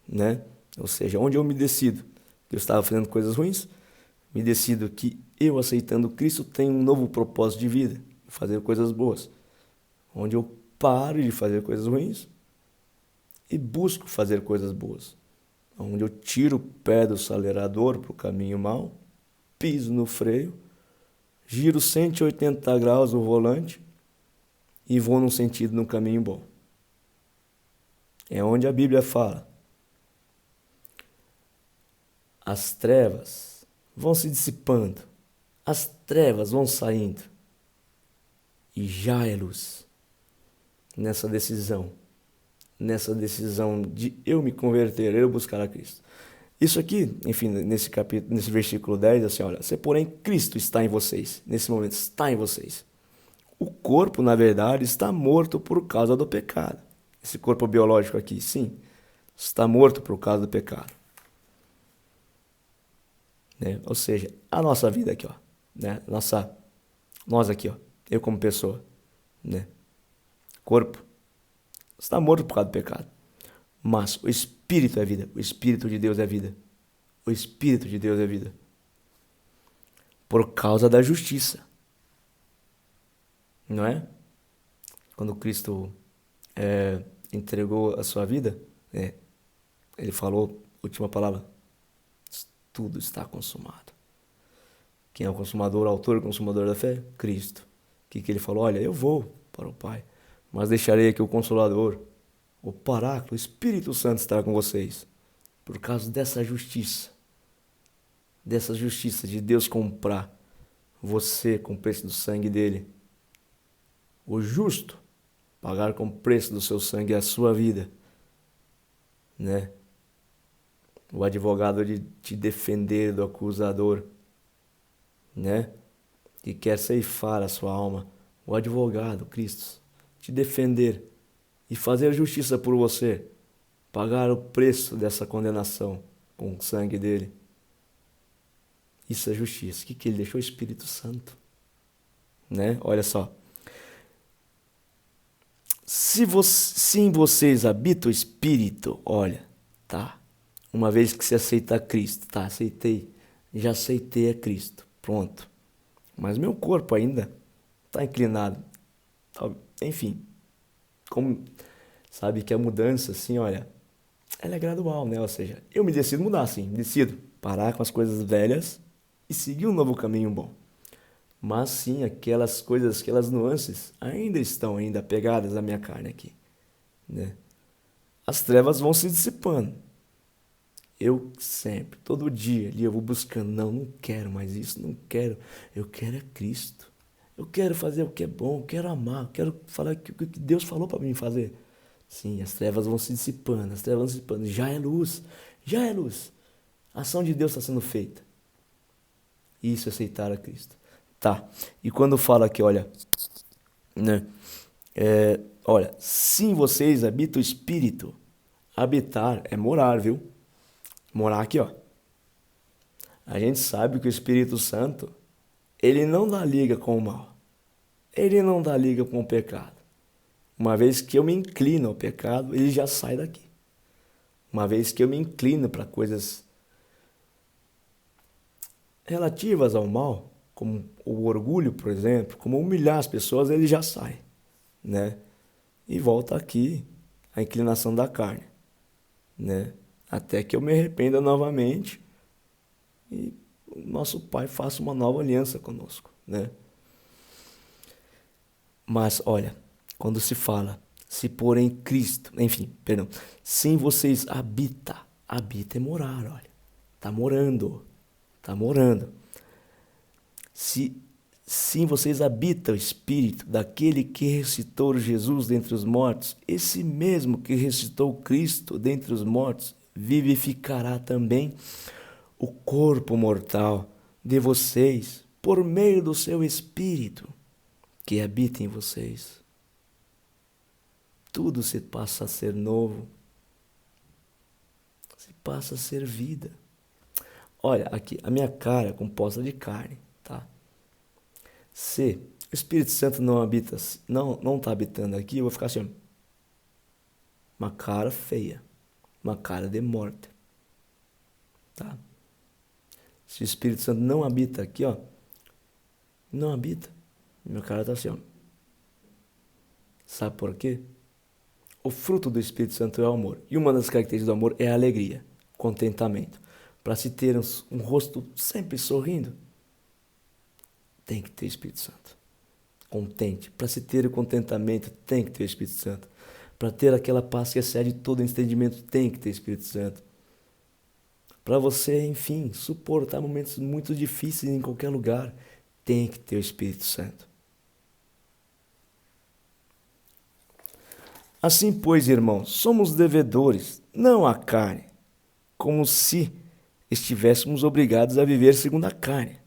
né? Ou seja, onde eu me decido que eu estava fazendo coisas ruins, me decido que eu, aceitando Cristo, tenho um novo propósito de vida, fazer coisas boas. Onde eu paro de fazer coisas ruins e busco fazer coisas boas. Onde eu tiro o pé do acelerador para o caminho mau, piso no freio, giro 180 graus o volante e vou num sentido, num caminho bom. É onde a Bíblia fala: as trevas vão se dissipando, as trevas vão saindo e já é luz. Nessa decisão de eu me converter, eu buscar a Cristo. Isso aqui, enfim, nesse capítulo, nesse versículo 10, assim, olha, se porém Cristo está em vocês, nesse momento está em vocês, o corpo, na verdade, está morto por causa do pecado. Esse corpo biológico aqui, sim, está morto por causa do pecado. Né? Ou seja, a nossa vida aqui, ó, né? Nós aqui, ó, eu como pessoa, né? Corpo está morto por causa do pecado. Mas o Espírito é vida. O Espírito de Deus é vida. O Espírito de Deus é vida. Por causa da justiça. Não é? Quando Cristo entregou a sua vida, ele falou, última palavra, tudo está consumado. Quem é o consumador, o autor e consumador da fé? Cristo. O que ele falou? Olha, eu vou para o Pai, mas deixarei aqui o Consolador, O Paráclito, o Espírito Santo estará com vocês. Por causa dessa justiça de Deus comprar você com o preço do sangue dele. O justo pagar com o preço do seu sangue a sua vida, né? O advogado de te defender do acusador, né? Que quer ceifar a sua alma. O advogado, Cristo, te defender e fazer justiça por você, pagar o preço dessa condenação com o sangue dele. Isso é justiça. O que ele deixou? O Espírito Santo, né? Olha só. Se em vocês habita o Espírito, olha, tá? Uma vez que você aceita Cristo, tá? Já aceitei a Cristo, pronto. Mas meu corpo ainda tá inclinado. Enfim, como sabe que a mudança, assim, olha, ela é gradual, né? Ou seja, eu me decido mudar, sim, decido parar com as coisas velhas e seguir um novo caminho bom. Mas sim, aquelas coisas, aquelas nuances ainda estão apegadas à minha carne aqui, né? As trevas vão se dissipando. Eu sempre, todo dia ali eu vou buscando, não quero mais isso, não quero. Eu quero é Cristo. Eu quero fazer o que é bom, eu quero amar, eu quero falar o que Deus falou para mim fazer. Sim, as trevas vão se dissipando, as trevas vão se dissipando. Já é luz, já é luz. A ação de Deus está sendo feita. Isso é aceitar a Cristo. Tá, e quando fala aqui, olha, né? Olha, se em vocês habita o Espírito, habitar é morar, viu? Morar aqui, ó. A gente sabe que o Espírito Santo, ele não dá liga com o mal. Ele não dá liga com o pecado. Uma vez que eu me inclino ao pecado, ele já sai daqui. Uma vez que eu me inclino para coisas relativas ao mal, como o orgulho, por exemplo, como humilhar as pessoas, ele já sai, né? E volta aqui a inclinação da carne, né? Até que eu me arrependa novamente e o nosso Pai faça uma nova aliança conosco, né? Mas, olha, quando se fala, se porém Cristo, enfim, perdão, se em vocês habita é morar, olha, tá morando. Se em vocês habita o Espírito daquele que ressuscitou Jesus dentre os mortos, esse mesmo que ressuscitou Cristo dentre os mortos, vivificará também o corpo mortal de vocês por meio do seu Espírito que habita em vocês. Tudo se passa a ser novo, se passa a ser vida. Olha, aqui, a minha cara é composta de carne, tá? Se o Espírito Santo não está habitando aqui, eu vou ficar assim, uma cara feia, uma cara de morte, tá? Se o Espírito Santo não habita aqui, ó, não habita, meu cara tá assim, ó. Sabe por quê? O fruto do Espírito Santo é o amor. E uma das características do amor é a alegria, contentamento. Para se ter um rosto sempre sorrindo, tem que ter o Espírito Santo. Contente. Para se ter o contentamento, tem que ter o Espírito Santo. Para ter aquela paz que excede todo entendimento, tem que ter o Espírito Santo. Para você, enfim, suportar momentos muito difíceis em qualquer lugar, tem que ter o Espírito Santo. Assim, pois, irmãos, somos devedores, não à carne, como se estivéssemos obrigados a viver segundo a carne.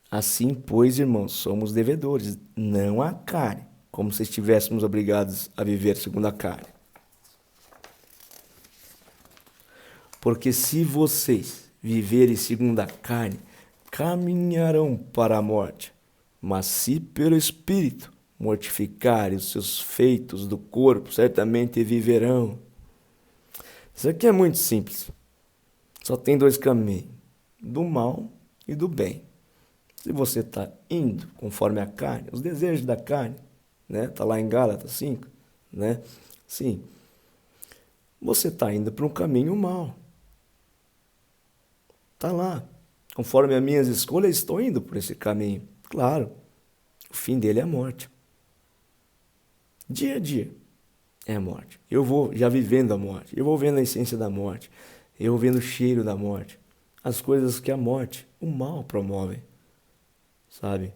Assim, pois, irmãos, somos devedores, não à carne, como se estivéssemos obrigados a viver segundo a carne. Porque se vocês viverem segundo a carne, caminharão para a morte. Mas se pelo Espírito mortificarem os seus feitos do corpo, certamente viverão. Isso aqui é muito simples. Só tem dois caminhos, do mal e do bem. Se você está indo conforme a carne, os desejos da carne, né? Está lá em Gálatas 5, né? Sim. Você está indo para um caminho mau. Está lá. Conforme as minhas escolhas, estou indo por esse caminho. Claro, o fim dele é a morte. Dia a dia. é a morte. Eu vou já vivendo a morte, eu vou vendo a essência da morte, eu vou vendo o cheiro da morte, as coisas que a morte, o mal promove, sabe?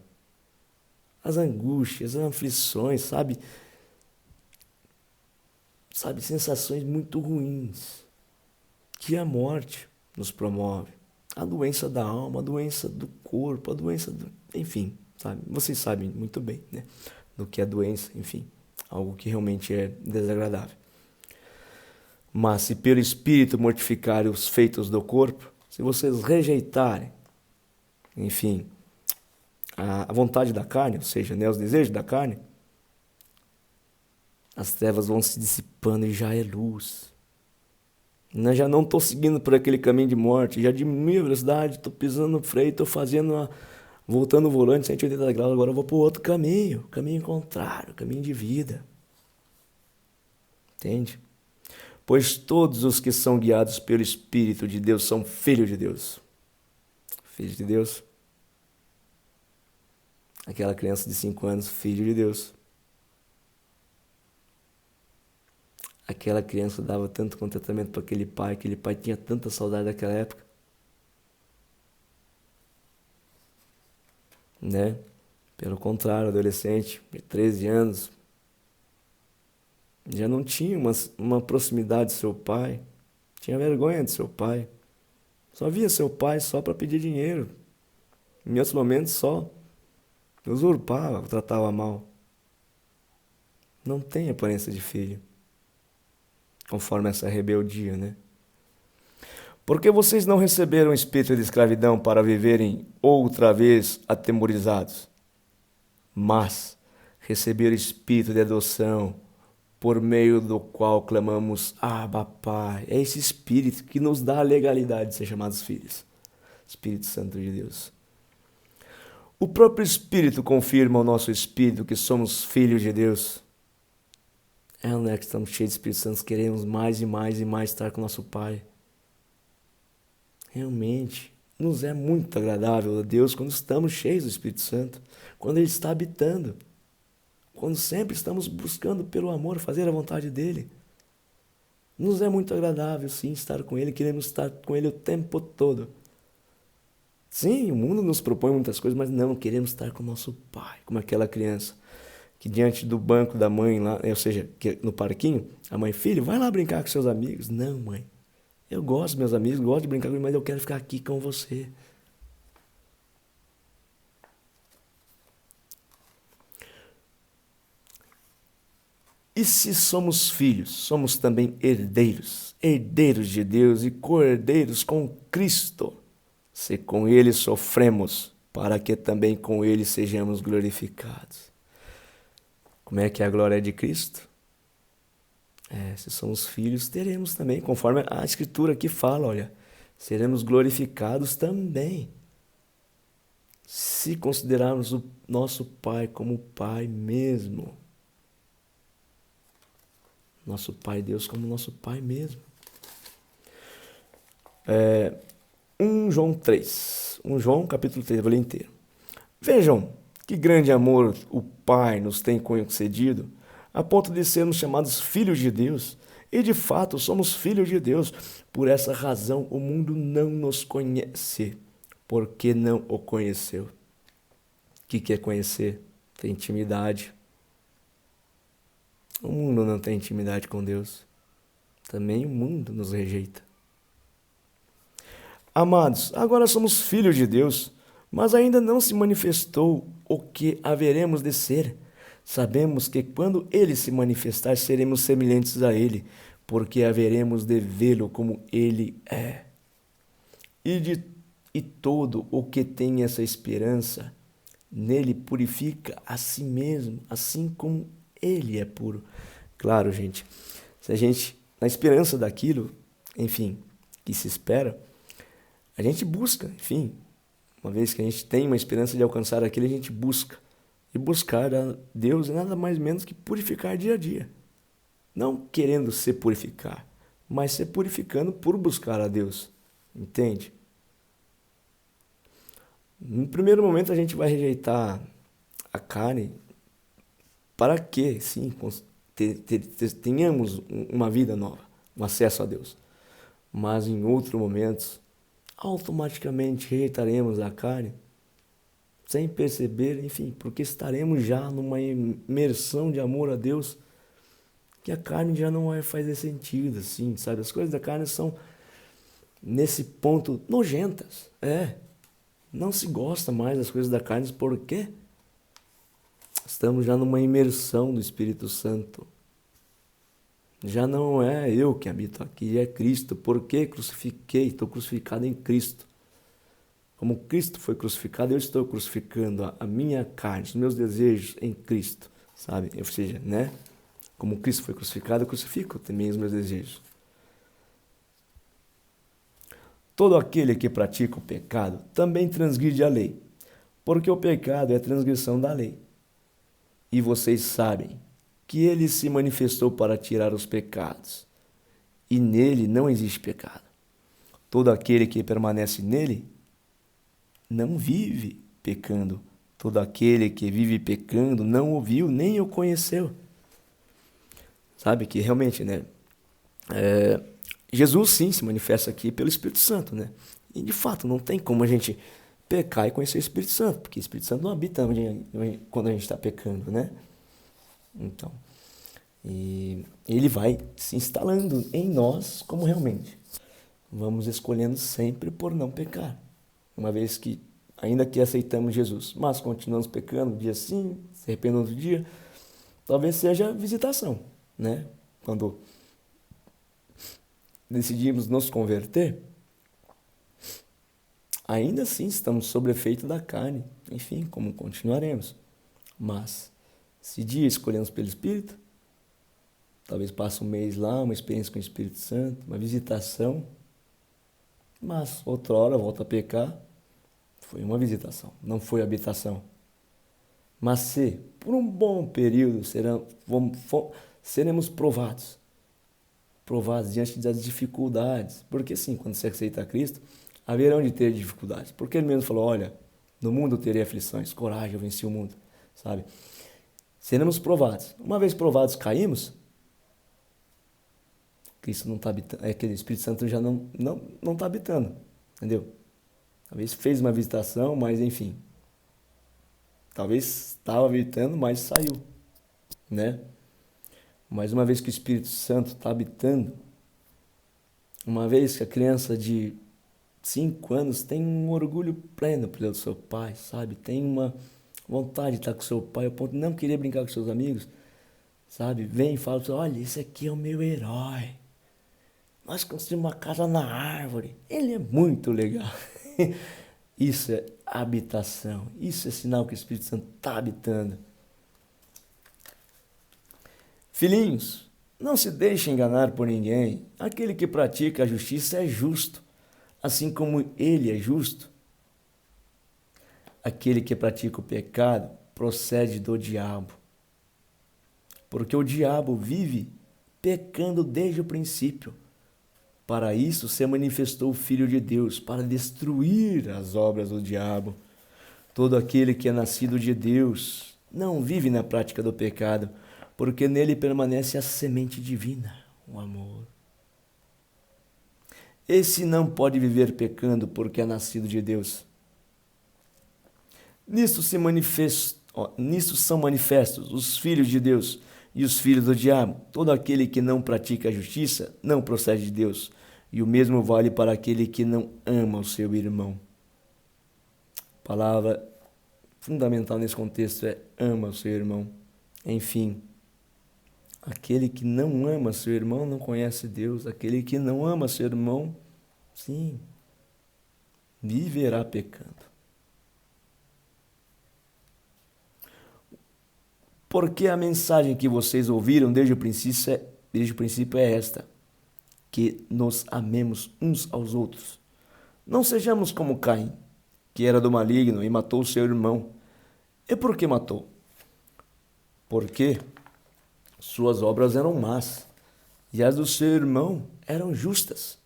As angústias, as aflições, sabe, sensações muito ruins que a morte nos promove. A doença da alma, a doença do corpo, a doença do... Enfim, sabe? Vocês sabem muito bem, né? Do que é doença, enfim. Algo que realmente é desagradável. Mas se pelo Espírito mortificarem os feitos do corpo, se vocês rejeitarem, enfim, a vontade da carne, ou seja, né, os desejos da carne, as trevas vão se dissipando e já é luz. Eu já não estou seguindo por aquele caminho de morte, já diminui a velocidade, estou pisando no freio, estou voltando o volante 180 graus, agora eu vou para o outro caminho contrário, caminho de vida. Entende? Pois todos os que são guiados pelo Espírito de Deus são filhos de Deus. Filhos de Deus. Aquela criança de 5 anos, filho de Deus. Aquela criança dava tanto contentamento para aquele pai tinha tanta saudade daquela época. Né? Pelo contrário, adolescente de 13 anos, já não tinha uma proximidade do seu pai, tinha vergonha de seu pai. Só via seu pai só para pedir dinheiro. Em outros momentos só usurpava, tratava mal. Não tem aparência de filho, conforme essa rebeldia, né? Porque vocês não receberam o espírito de escravidão para viverem outra vez atemorizados, mas receberam o espírito de adoção, por meio do qual clamamos, Abba, Pai. É esse espírito que nos dá a legalidade de ser chamados filhos. Espírito Santo de Deus. O próprio Espírito confirma ao nosso espírito que somos filhos de Deus. Não é que estamos cheios de Espírito Santo, queremos mais e mais e mais estar com nosso Pai. Realmente, nos é muito agradável a Deus quando estamos cheios do Espírito Santo, quando Ele está habitando, quando sempre estamos buscando pelo amor fazer a vontade dEle. Nos é muito agradável, sim, estar com Ele, queremos estar com Ele o tempo todo. Sim, o mundo nos propõe muitas coisas, mas não, queremos estar com o nosso Pai, como aquela criança que diante do banco da mãe lá, ou seja, no parquinho, a mãe, filho, vai lá brincar com seus amigos. Não, mãe, eu gosto dos meus amigos, gosto de brincar com eles, mas eu quero ficar aqui com você. E se somos filhos, somos também herdeiros, herdeiros de Deus e co-herdeiros com Cristo, se com Ele sofremos, para que também com Ele sejamos glorificados. Como é que é a glória de Cristo? Se somos filhos, teremos também, conforme a Escritura aqui fala, olha, seremos glorificados também. Se considerarmos o nosso Pai como Pai mesmo. Nosso Pai Deus como nosso Pai mesmo. 1 João 3. 1 João capítulo 3, vou ler inteiro. Vejam que grande amor o Pai nos tem concedido, a ponto de sermos chamados filhos de Deus. E de fato somos filhos de Deus. Por essa razão o mundo não nos conhece, porque não o conheceu. O que é conhecer? Ter intimidade. O mundo não tem intimidade com Deus. Também o mundo nos rejeita. Amados, agora somos filhos de Deus, mas ainda não se manifestou o que haveremos de ser. Sabemos que quando Ele se manifestar, seremos semelhantes a Ele, porque haveremos de vê-lo como Ele é. E todo o que tem essa esperança, nele purifica a si mesmo, assim como Ele é puro. Claro, gente, se a gente, na esperança daquilo, enfim, que se espera, a gente busca, enfim, uma vez que a gente tem uma esperança de alcançar aquilo, a gente busca. E buscar a Deus é nada mais menos que purificar dia a dia. Não querendo se purificar, mas se purificando por buscar a Deus. Entende? No primeiro momento a gente vai rejeitar a carne. Para quê? Sim, tenhamos uma vida nova, um acesso a Deus. Mas em outros momentos, automaticamente rejeitaremos a carne, sem perceber, enfim, porque estaremos já numa imersão de amor a Deus, que a carne já não vai fazer sentido, assim, sabe? As coisas da carne são, nesse ponto, nojentas. Não se gosta mais das coisas da carne, por quê? Estamos já numa imersão do Espírito Santo. Já não é eu que habito aqui, é Cristo. Por que crucifiquei? Estou crucificado em Cristo. Como Cristo foi crucificado, eu estou crucificando a minha carne, os meus desejos em Cristo, sabe? Ou seja, né? Como Cristo foi crucificado, eu crucifico também os meus desejos. Todo aquele que pratica o pecado também transgride a lei, porque o pecado é a transgressão da lei. E vocês sabem que ele se manifestou para tirar os pecados, e nele não existe pecado. Todo aquele que permanece nele não vive pecando. Todo aquele que vive pecando não o viu nem o conheceu. Sabe que realmente, né? Jesus sim se manifesta aqui pelo Espírito Santo, né? E de fato não tem como a gente pecar e conhecer o Espírito Santo, porque o Espírito Santo não habita quando a gente está pecando, né? Então, e ele vai se instalando em nós como realmente vamos escolhendo sempre por não pecar. Uma vez que, ainda que aceitamos Jesus, mas continuamos pecando, um dia sim, se arrependendo outro dia, talvez seja visitação, né? Quando decidimos nos converter, ainda assim estamos sob efeito da carne, enfim, como continuaremos. Mas, se dia escolhemos pelo Espírito, talvez passe um mês lá, uma experiência com o Espírito Santo, uma visitação, mas outra hora volta a pecar, foi uma visitação, não foi habitação. Mas se, por um bom período, seremos provados diante das dificuldades, porque sim, quando você aceita Cristo, haverão de ter dificuldades, porque ele mesmo falou, olha, no mundo eu terei aflições, coragem, eu venci o mundo, sabe? Seremos provados. Uma vez provados, caímos, Cristo não está habitando, aquele Espírito Santo já não está habitando, entendeu? Talvez fez uma visitação, mas enfim, talvez estava habitando, mas saiu, né? Mas uma vez que o Espírito Santo está habitando, uma vez que a criança de 5 anos tem um orgulho pleno pelo seu pai, sabe? Tem uma vontade de estar com seu pai, ao ponto de não querer brincar com seus amigos, sabe? Vem e fala, olha, esse aqui é o meu herói. Nós construímos uma casa na árvore. Ele é muito legal. Isso é habitação. Isso é sinal que o Espírito Santo está habitando. Filhinhos, não se deixe enganar por ninguém. Aquele que pratica a justiça é justo, assim como ele é justo. Aquele que pratica o pecado procede do diabo, porque o diabo vive pecando desde o princípio. Para isso se manifestou o Filho de Deus, para destruir as obras do diabo. Todo aquele que é nascido de Deus não vive na prática do pecado, porque nele permanece a semente divina, o amor. Esse não pode viver pecando porque é nascido de Deus. Nisto são manifestos os filhos de Deus e os filhos do diabo. Todo aquele que não pratica a justiça não procede de Deus, e o mesmo vale para aquele que não ama o seu irmão. A palavra fundamental nesse contexto é ama o seu irmão. Enfim, aquele que não ama seu irmão não conhece Deus. Aquele que não ama seu irmão, sim, viverá pecando. Porque a mensagem que vocês ouviram desde o princípio é esta: que nos amemos uns aos outros. Não sejamos como Caim, que era do maligno e matou seu irmão. E por que matou? Porque suas obras eram más e as do seu irmão eram justas.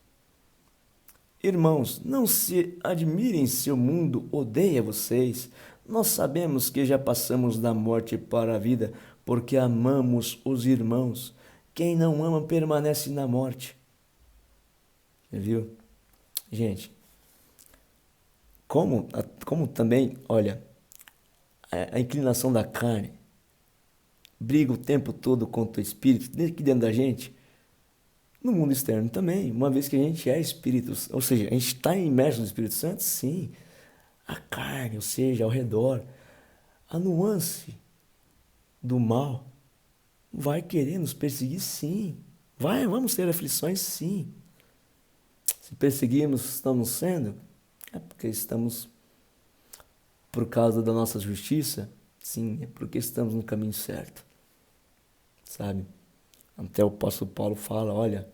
Irmãos, não se admirem se o mundo odeia vocês. Nós sabemos que já passamos da morte para a vida, porque amamos os irmãos. Quem não ama permanece na morte. Você viu? Gente, como também, olha, a inclinação da carne briga o tempo todo contra o espírito, aqui dentro da gente, no mundo externo também, uma vez que a gente é espírito, ou seja, a gente está imerso no Espírito Santo, sim, a carne, ou seja, ao redor, a nuance do mal vai querer nos perseguir, sim. Vamos ter aflições, sim. Se perseguirmos, estamos sendo, é porque estamos, por causa da nossa justiça, sim, é porque estamos no caminho certo, sabe? Até o apóstolo Paulo fala, olha,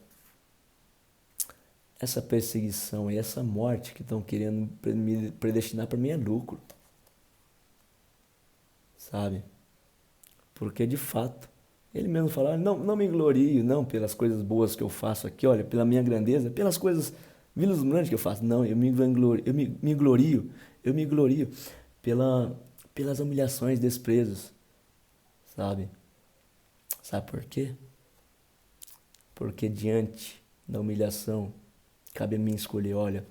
essa perseguição e essa morte que estão querendo me predestinar para mim é lucro, sabe? Porque de fato, ele mesmo fala, não me glorio, não pelas coisas boas que eu faço aqui, olha, pela minha grandeza, pelas coisas vislumbrantes que eu faço. Não, eu me glorio pelas humilhações, desprezos, sabe? Sabe por quê? Porque diante da humilhação, cabe a mim escolher, olha,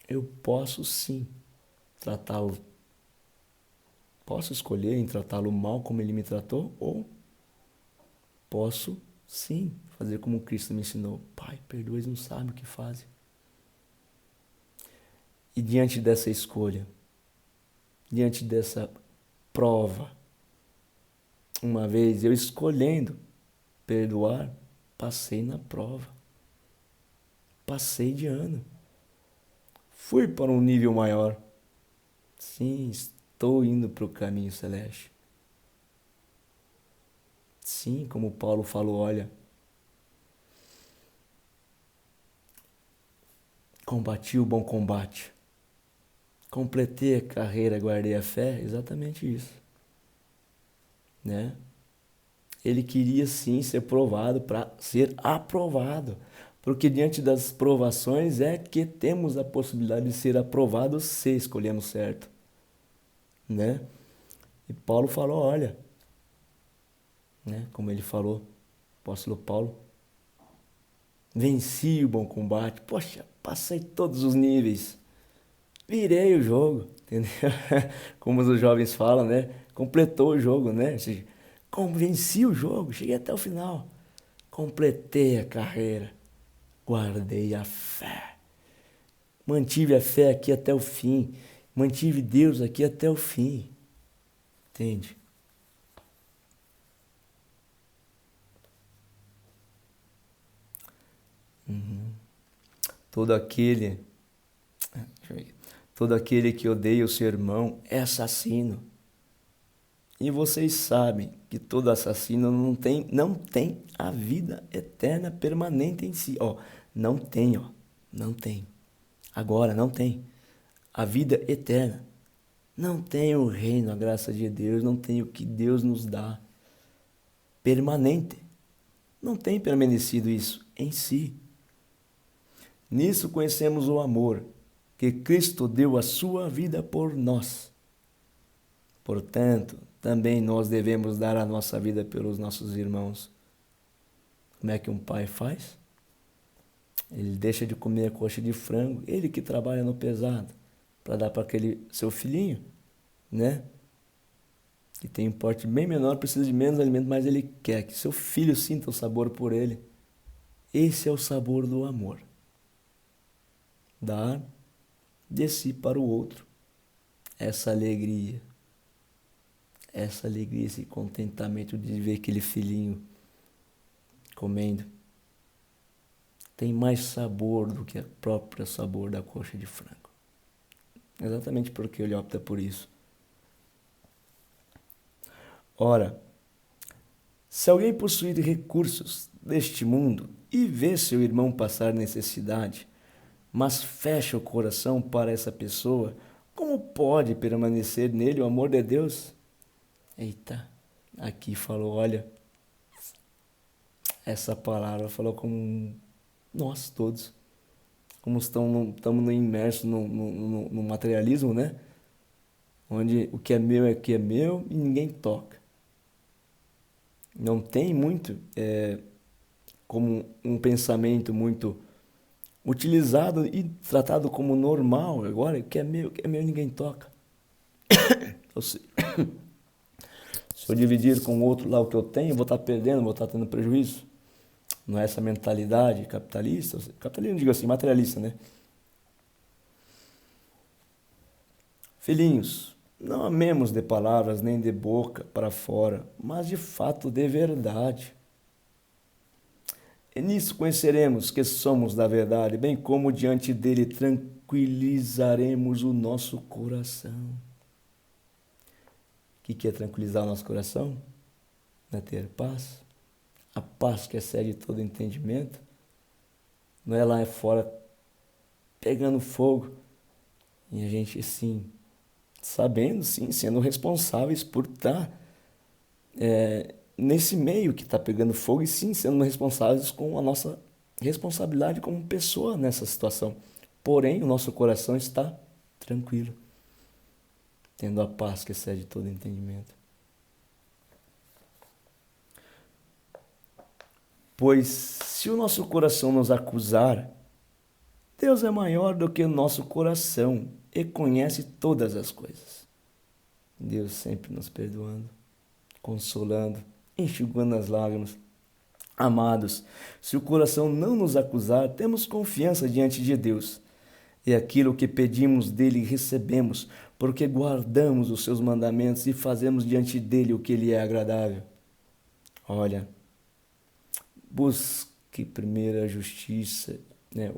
eu posso sim tratá-lo, posso escolher em tratá-lo mal como ele me tratou, ou posso sim fazer como Cristo me ensinou. Pai, perdoa, eles não sabem o que fazem. E diante dessa escolha, diante dessa prova, uma vez eu escolhendo perdoar, passei na prova. Passei de ano. Fui para um nível maior. Sim, estou indo para o caminho celeste. Sim, como Paulo falou, olha, combati o bom combate. Completei a carreira, guardei a fé, exatamente isso, né? Ele queria sim ser provado para ser aprovado, porque diante das provações é que temos a possibilidade de ser aprovados se escolhemos certo, né? E Paulo falou, olha, né? Como ele falou, apóstolo Paulo, venci o bom combate, poxa, passei todos os níveis, virei o jogo, entendeu? Como os jovens falam, né? Completou o jogo, né? Ou seja, venci o jogo, cheguei até o final. Completei a carreira, guardei a fé. Mantive a fé aqui até o fim. Mantive Deus aqui até o fim. Entende? Uhum. Todo aquele, deixa eu ver, todo aquele que odeia o seu irmão é assassino. E vocês sabem que todo assassino não tem a vida eterna permanente em si. Ó, não tem, ó. Não tem. Agora não tem. A vida eterna. Não tem o reino, a graça de Deus, não tem o que Deus nos dá permanente. Não tem permanecido isso em si. Nisso conhecemos o amor, que Cristo deu a sua vida por nós. Portanto, também nós devemos dar a nossa vida pelos nossos irmãos. Como é que um pai faz? Ele deixa de comer a coxa de frango, ele que trabalha no pesado, para dar para aquele seu filhinho, né? Que tem um porte bem menor, precisa de menos alimento, mas ele quer que seu filho sinta o sabor por ele. Esse é o sabor do amor. Dar de si para o outro. Essa alegria, esse contentamento de ver aquele filhinho comendo, tem mais sabor do que o próprio sabor da coxa de frango. Exatamente porque ele opta por isso. Ora, se alguém possuir recursos deste mundo e vê seu irmão passar necessidade, mas fecha o coração para essa pessoa, como pode permanecer nele o amor de Deus? Eita, aqui falou, olha, essa palavra falou com nós todos. Como estamos imersos no materialismo, né? Onde o que é meu e ninguém toca. não tem muito como um pensamento muito utilizado e tratado como normal. Agora, o que é meu ninguém toca. Ou se, se eu dividir com o outro lá o que eu tenho, eu vou estar perdendo, vou estar tendo prejuízo. Não é essa mentalidade capitalista? Capitalista, não digo assim, materialista, né? Filhinhos, não amemos de palavras nem de boca para fora, mas de fato de verdade. E nisso conheceremos que somos da verdade, bem como diante dele tranquilizaremos o nosso coração. O que é tranquilizar o nosso coração? Não é ter paz? A paz que excede todo entendimento? Não é lá fora pegando fogo e a gente, sim, sabendo, sim, sendo responsáveis por estar nesse meio que está pegando fogo e sim, sendo responsáveis com a nossa responsabilidade como pessoa nessa situação. Porém, o nosso coração está tranquilo, tendo a paz que excede todo entendimento. Pois se o nosso coração nos acusar, Deus é maior do que o nosso coração e conhece todas as coisas. Deus sempre nos perdoando, consolando, enxugando as lágrimas. Amados, se o coração não nos acusar, temos confiança diante de Deus. E aquilo que pedimos dele recebemos, porque guardamos os seus mandamentos e fazemos diante dele o que lhe é agradável. Olha, busque primeiro a justiça, né?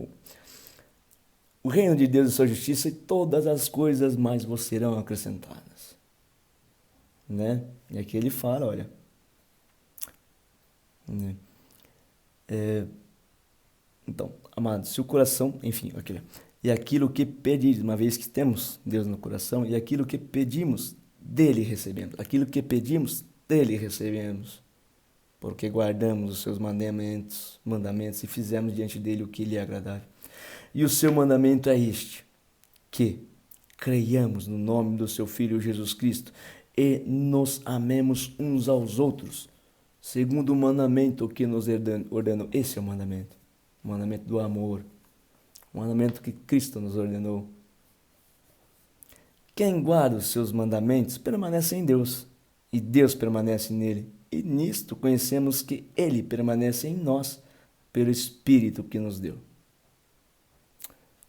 O reino de Deus e sua justiça, e todas as coisas mais vos serão acrescentadas. Né? E aqui ele fala, olha, né? Então, amados, se o coração, enfim, aquilo, e aquilo que pedimos, uma vez que temos Deus no coração, e aquilo que pedimos, dele recebemos. Aquilo que pedimos, dele recebemos. Porque guardamos os seus mandamentos e fizemos diante dele o que lhe é agradável. E o seu mandamento é este, que creiamos no nome do seu Filho Jesus Cristo e nos amemos uns aos outros, segundo o mandamento que nos ordenou. Esse é o mandamento do amor, o mandamento que Cristo nos ordenou. Quem guarda os seus mandamentos permanece em Deus, e Deus permanece nele. E nisto conhecemos que ele permanece em nós, pelo Espírito que nos deu.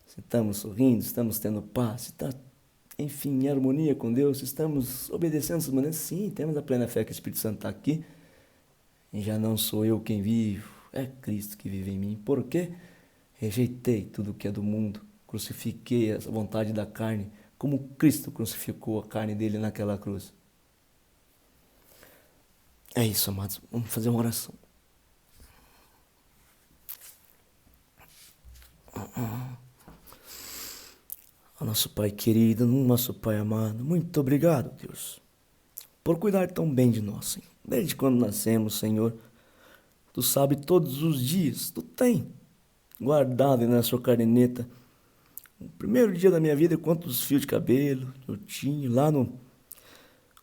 Se estamos sorrindo, estamos tendo paz, se está, enfim, em harmonia com Deus, estamos obedecendo os mandamentos, sim, temos a plena fé que o Espírito Santo está aqui. E já não sou eu quem vivo, é Cristo que vive em mim. Por quê? Rejeitei tudo que é do mundo, crucifiquei a vontade da carne, como Cristo crucificou a carne dele naquela cruz. É isso, amados. Vamos fazer uma oração. Nosso Pai querido, nosso Pai amado, muito obrigado, Deus, por cuidar tão bem de nós, Senhor. Desde quando nascemos, Senhor, Tu sabe todos os dias, Tu tem guardado na sua caderneta. No primeiro dia da minha vida, quantos fios de cabelo eu tinha,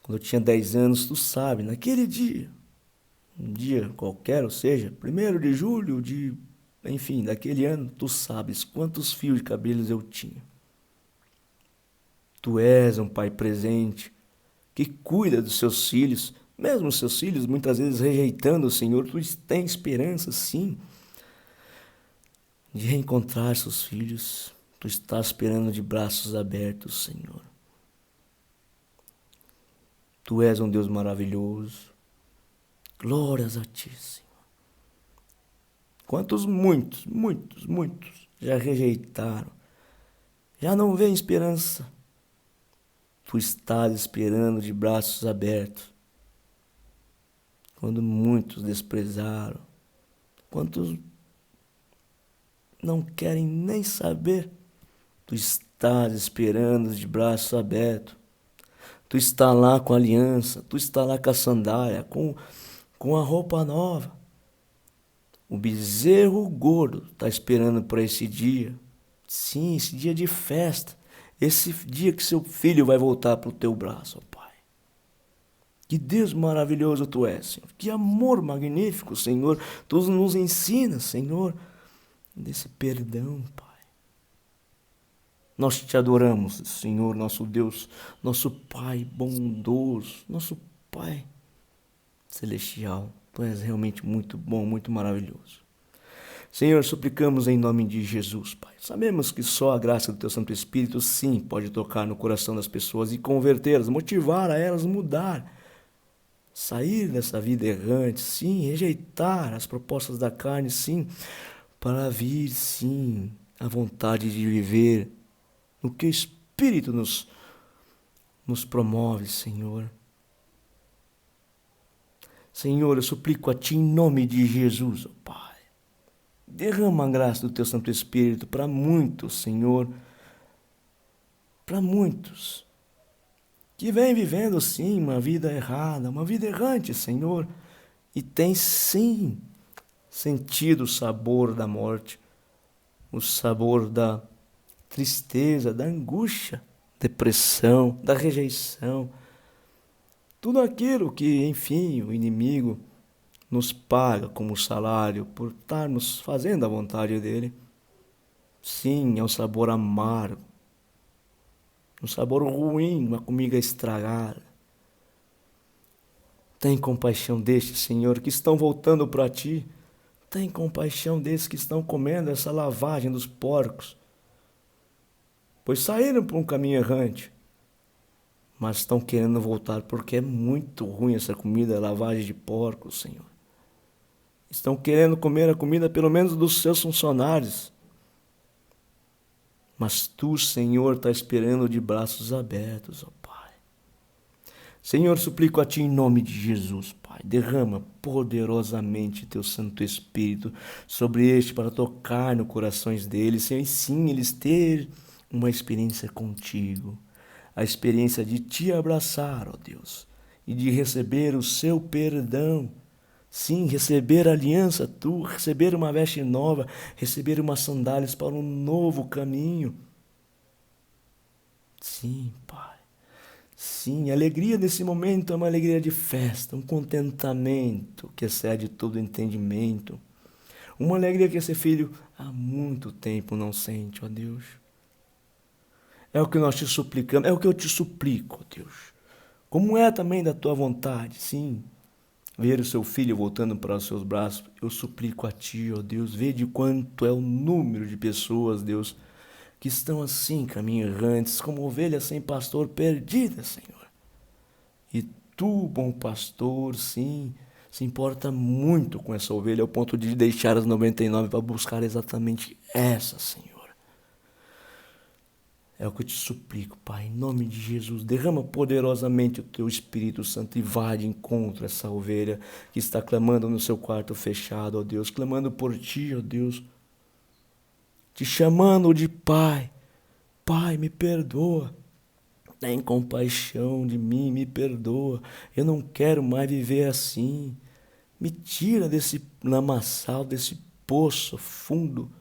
quando eu tinha 10 anos, Tu sabe, naquele dia, um dia qualquer, ou seja, 1º de julho enfim, daquele ano, Tu sabes quantos fios de cabelos eu tinha. Tu és um Pai presente, que cuida dos seus filhos, mesmo os seus filhos muitas vezes rejeitando o Senhor, Tu tens esperança, sim, de reencontrar seus filhos. Tu estás esperando de braços abertos, Senhor. Tu és um Deus maravilhoso. Glórias a Ti, Senhor. Quantos muitos já rejeitaram, já não veem esperança. Tu estás esperando de braços abertos. Quando muitos desprezaram, quantos não querem nem saber, Tu estás esperando de braços abertos. Tu está lá com a aliança, Tu está lá com a sandália, com a roupa nova. O bezerro gordo está esperando por esse dia. Sim, esse dia de festa. Esse dia que seu filho vai voltar para o teu braço, ó Pai. Que Deus maravilhoso Tu és, Senhor. Que amor magnífico, Senhor. Tu nos ensinas, Senhor, desse perdão, Pai. Nós Te adoramos, Senhor, nosso Deus, nosso Pai bondoso, nosso Pai celestial. Tu és realmente muito bom, muito maravilhoso. Senhor, suplicamos em nome de Jesus, Pai. Sabemos que só a graça do Teu Santo Espírito, sim, pode tocar no coração das pessoas e convertê-las, motivar a elas mudar, sair dessa vida errante, sim, rejeitar as propostas da carne, sim, para vir, sim, a vontade de viver no que o Espírito nos promove, Senhor. Senhor, eu suplico a Ti em nome de Jesus, ó Pai. Derrama a graça do Teu Santo Espírito para muitos, Senhor, para muitos que vêm vivendo, sim, uma vida errada, uma vida errante, Senhor, e tem, sim, sentido o sabor da morte, o sabor da tristeza, da angústia, depressão, da rejeição, tudo aquilo que, enfim, o inimigo nos paga como salário por estarmos fazendo a vontade dele. Sim, é um sabor amargo, um sabor ruim, uma comida estragada. Tem compaixão destes, Senhor, que estão voltando para Ti. Tem compaixão desses que estão comendo essa lavagem dos porcos, pois saíram por um caminho errante, mas estão querendo voltar porque é muito ruim essa comida, lavagem de porcos, Senhor. Estão querendo comer a comida pelo menos dos seus funcionários, mas Tu, Senhor, está esperando de braços abertos, ó Pai. Senhor, suplico a Ti em nome de Jesus, Pai. Derrama poderosamente Teu Santo Espírito sobre este para tocar no corações deles, Senhor, e sim, eles ter uma experiência contigo. A experiência de Te abraçar, ó Deus, e de receber o Seu perdão. Sim, receber a aliança Tua, receber uma veste nova, receber umas sandálias para um novo caminho. Sim, Pai. Sim, a alegria desse momento é uma alegria de festa, um contentamento que excede todo entendimento. Uma alegria que esse filho há muito tempo não sente, ó Deus. É o que nós te suplicamos, é o que eu te suplico, ó Deus. Como é também da Tua vontade, sim, ver o Seu filho voltando para os Seus braços, eu suplico a Ti, ó Deus, vede quanto é o número de pessoas, Deus, que estão assim, caminho errantes, como ovelhas sem pastor, perdidas, Senhor. E Tu, bom pastor, sim, se importa muito com essa ovelha, ao ponto de deixar as 99 para buscar exatamente essa, Senhor. É o que eu te suplico, Pai, em nome de Jesus, derrama poderosamente o Teu Espírito Santo e vá de encontro a essa ovelha que está clamando no seu quarto fechado, ó Deus, clamando por Ti, ó Deus, te chamando de Pai. Pai, me perdoa, tem compaixão de mim, me perdoa, eu não quero mais viver assim, me tira desse lamaçal, desse poço fundo.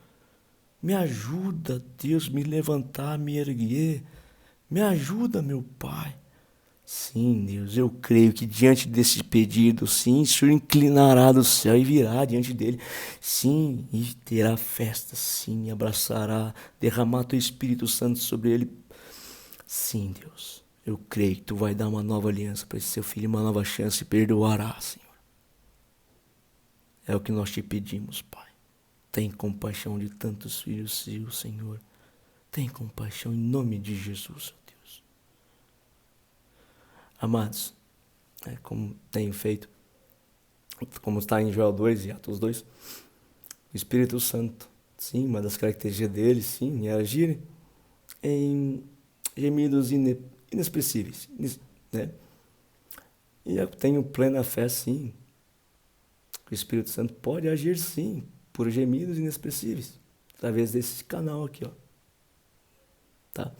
Me ajuda, Deus, me levantar, me erguer. Me ajuda, meu Pai. Sim, Deus, eu creio que diante desse pedido, sim, o Senhor inclinará do céu e virá diante dele. Sim, e terá festa, sim, abraçará, derramar Teu Espírito Santo sobre ele. Sim, Deus, eu creio que Tu vai dar uma nova aliança para esse Seu filho, uma nova chance e perdoará, Senhor. É o que nós Te pedimos, Pai. Tem compaixão de tantos filhos seus, Senhor. Tem compaixão em nome de Jesus, ó Deus. Amados, como tenho feito, como está em Joel 2 e Atos 2, o Espírito Santo, sim, uma das características dele, sim, é agir em gemidos inexpressíveis, né? E eu tenho plena fé, sim, que o Espírito Santo pode agir, sim, por gemidos inexpressíveis, através desse canal aqui, ó. Tá?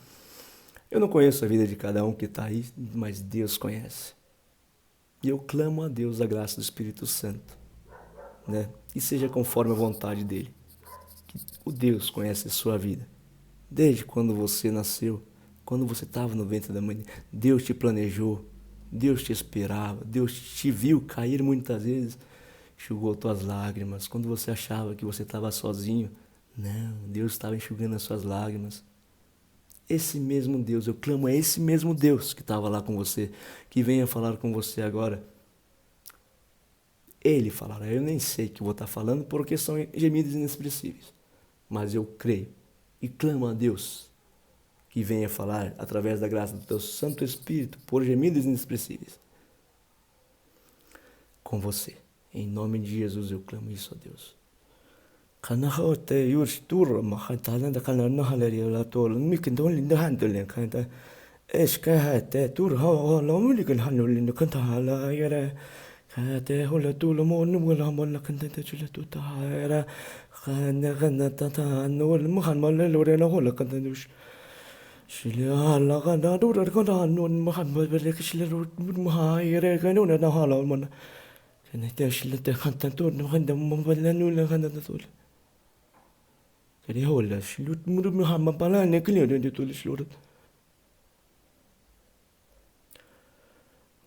Eu não conheço a vida de cada um que está aí, mas Deus conhece. E eu clamo a Deus a graça do Espírito Santo, né? E seja conforme a vontade dele. Que o Deus conhece a sua vida. Desde quando você nasceu, quando você estava no ventre da mãe, Deus te planejou. Deus te esperava, Deus te viu cair muitas vezes, enxugou tuas lágrimas. Quando você achava que você estava sozinho, não, Deus estava enxugando as suas lágrimas. Esse mesmo Deus, eu clamo a esse mesmo Deus que estava lá com você, que venha falar com você agora. Ele falará, eu nem sei o que vou estar falando porque são gemidos inexpressíveis, mas eu creio e clamo a Deus que venha falar através da graça do teu Santo Espírito por gemidos inexpressíveis com você. Em nome de Jesus eu clamo isso a Deus.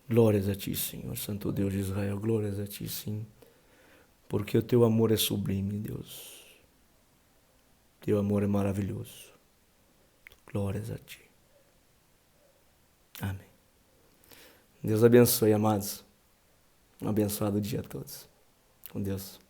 Glórias a ti, Senhor, Santo Deus de Israel, glórias a ti, sim, porque o teu amor é sublime, Deus. Teu amor é maravilhoso. Glórias a ti. Amém. Deus abençoe, amados. Um abençoado dia a todos. Com Deus.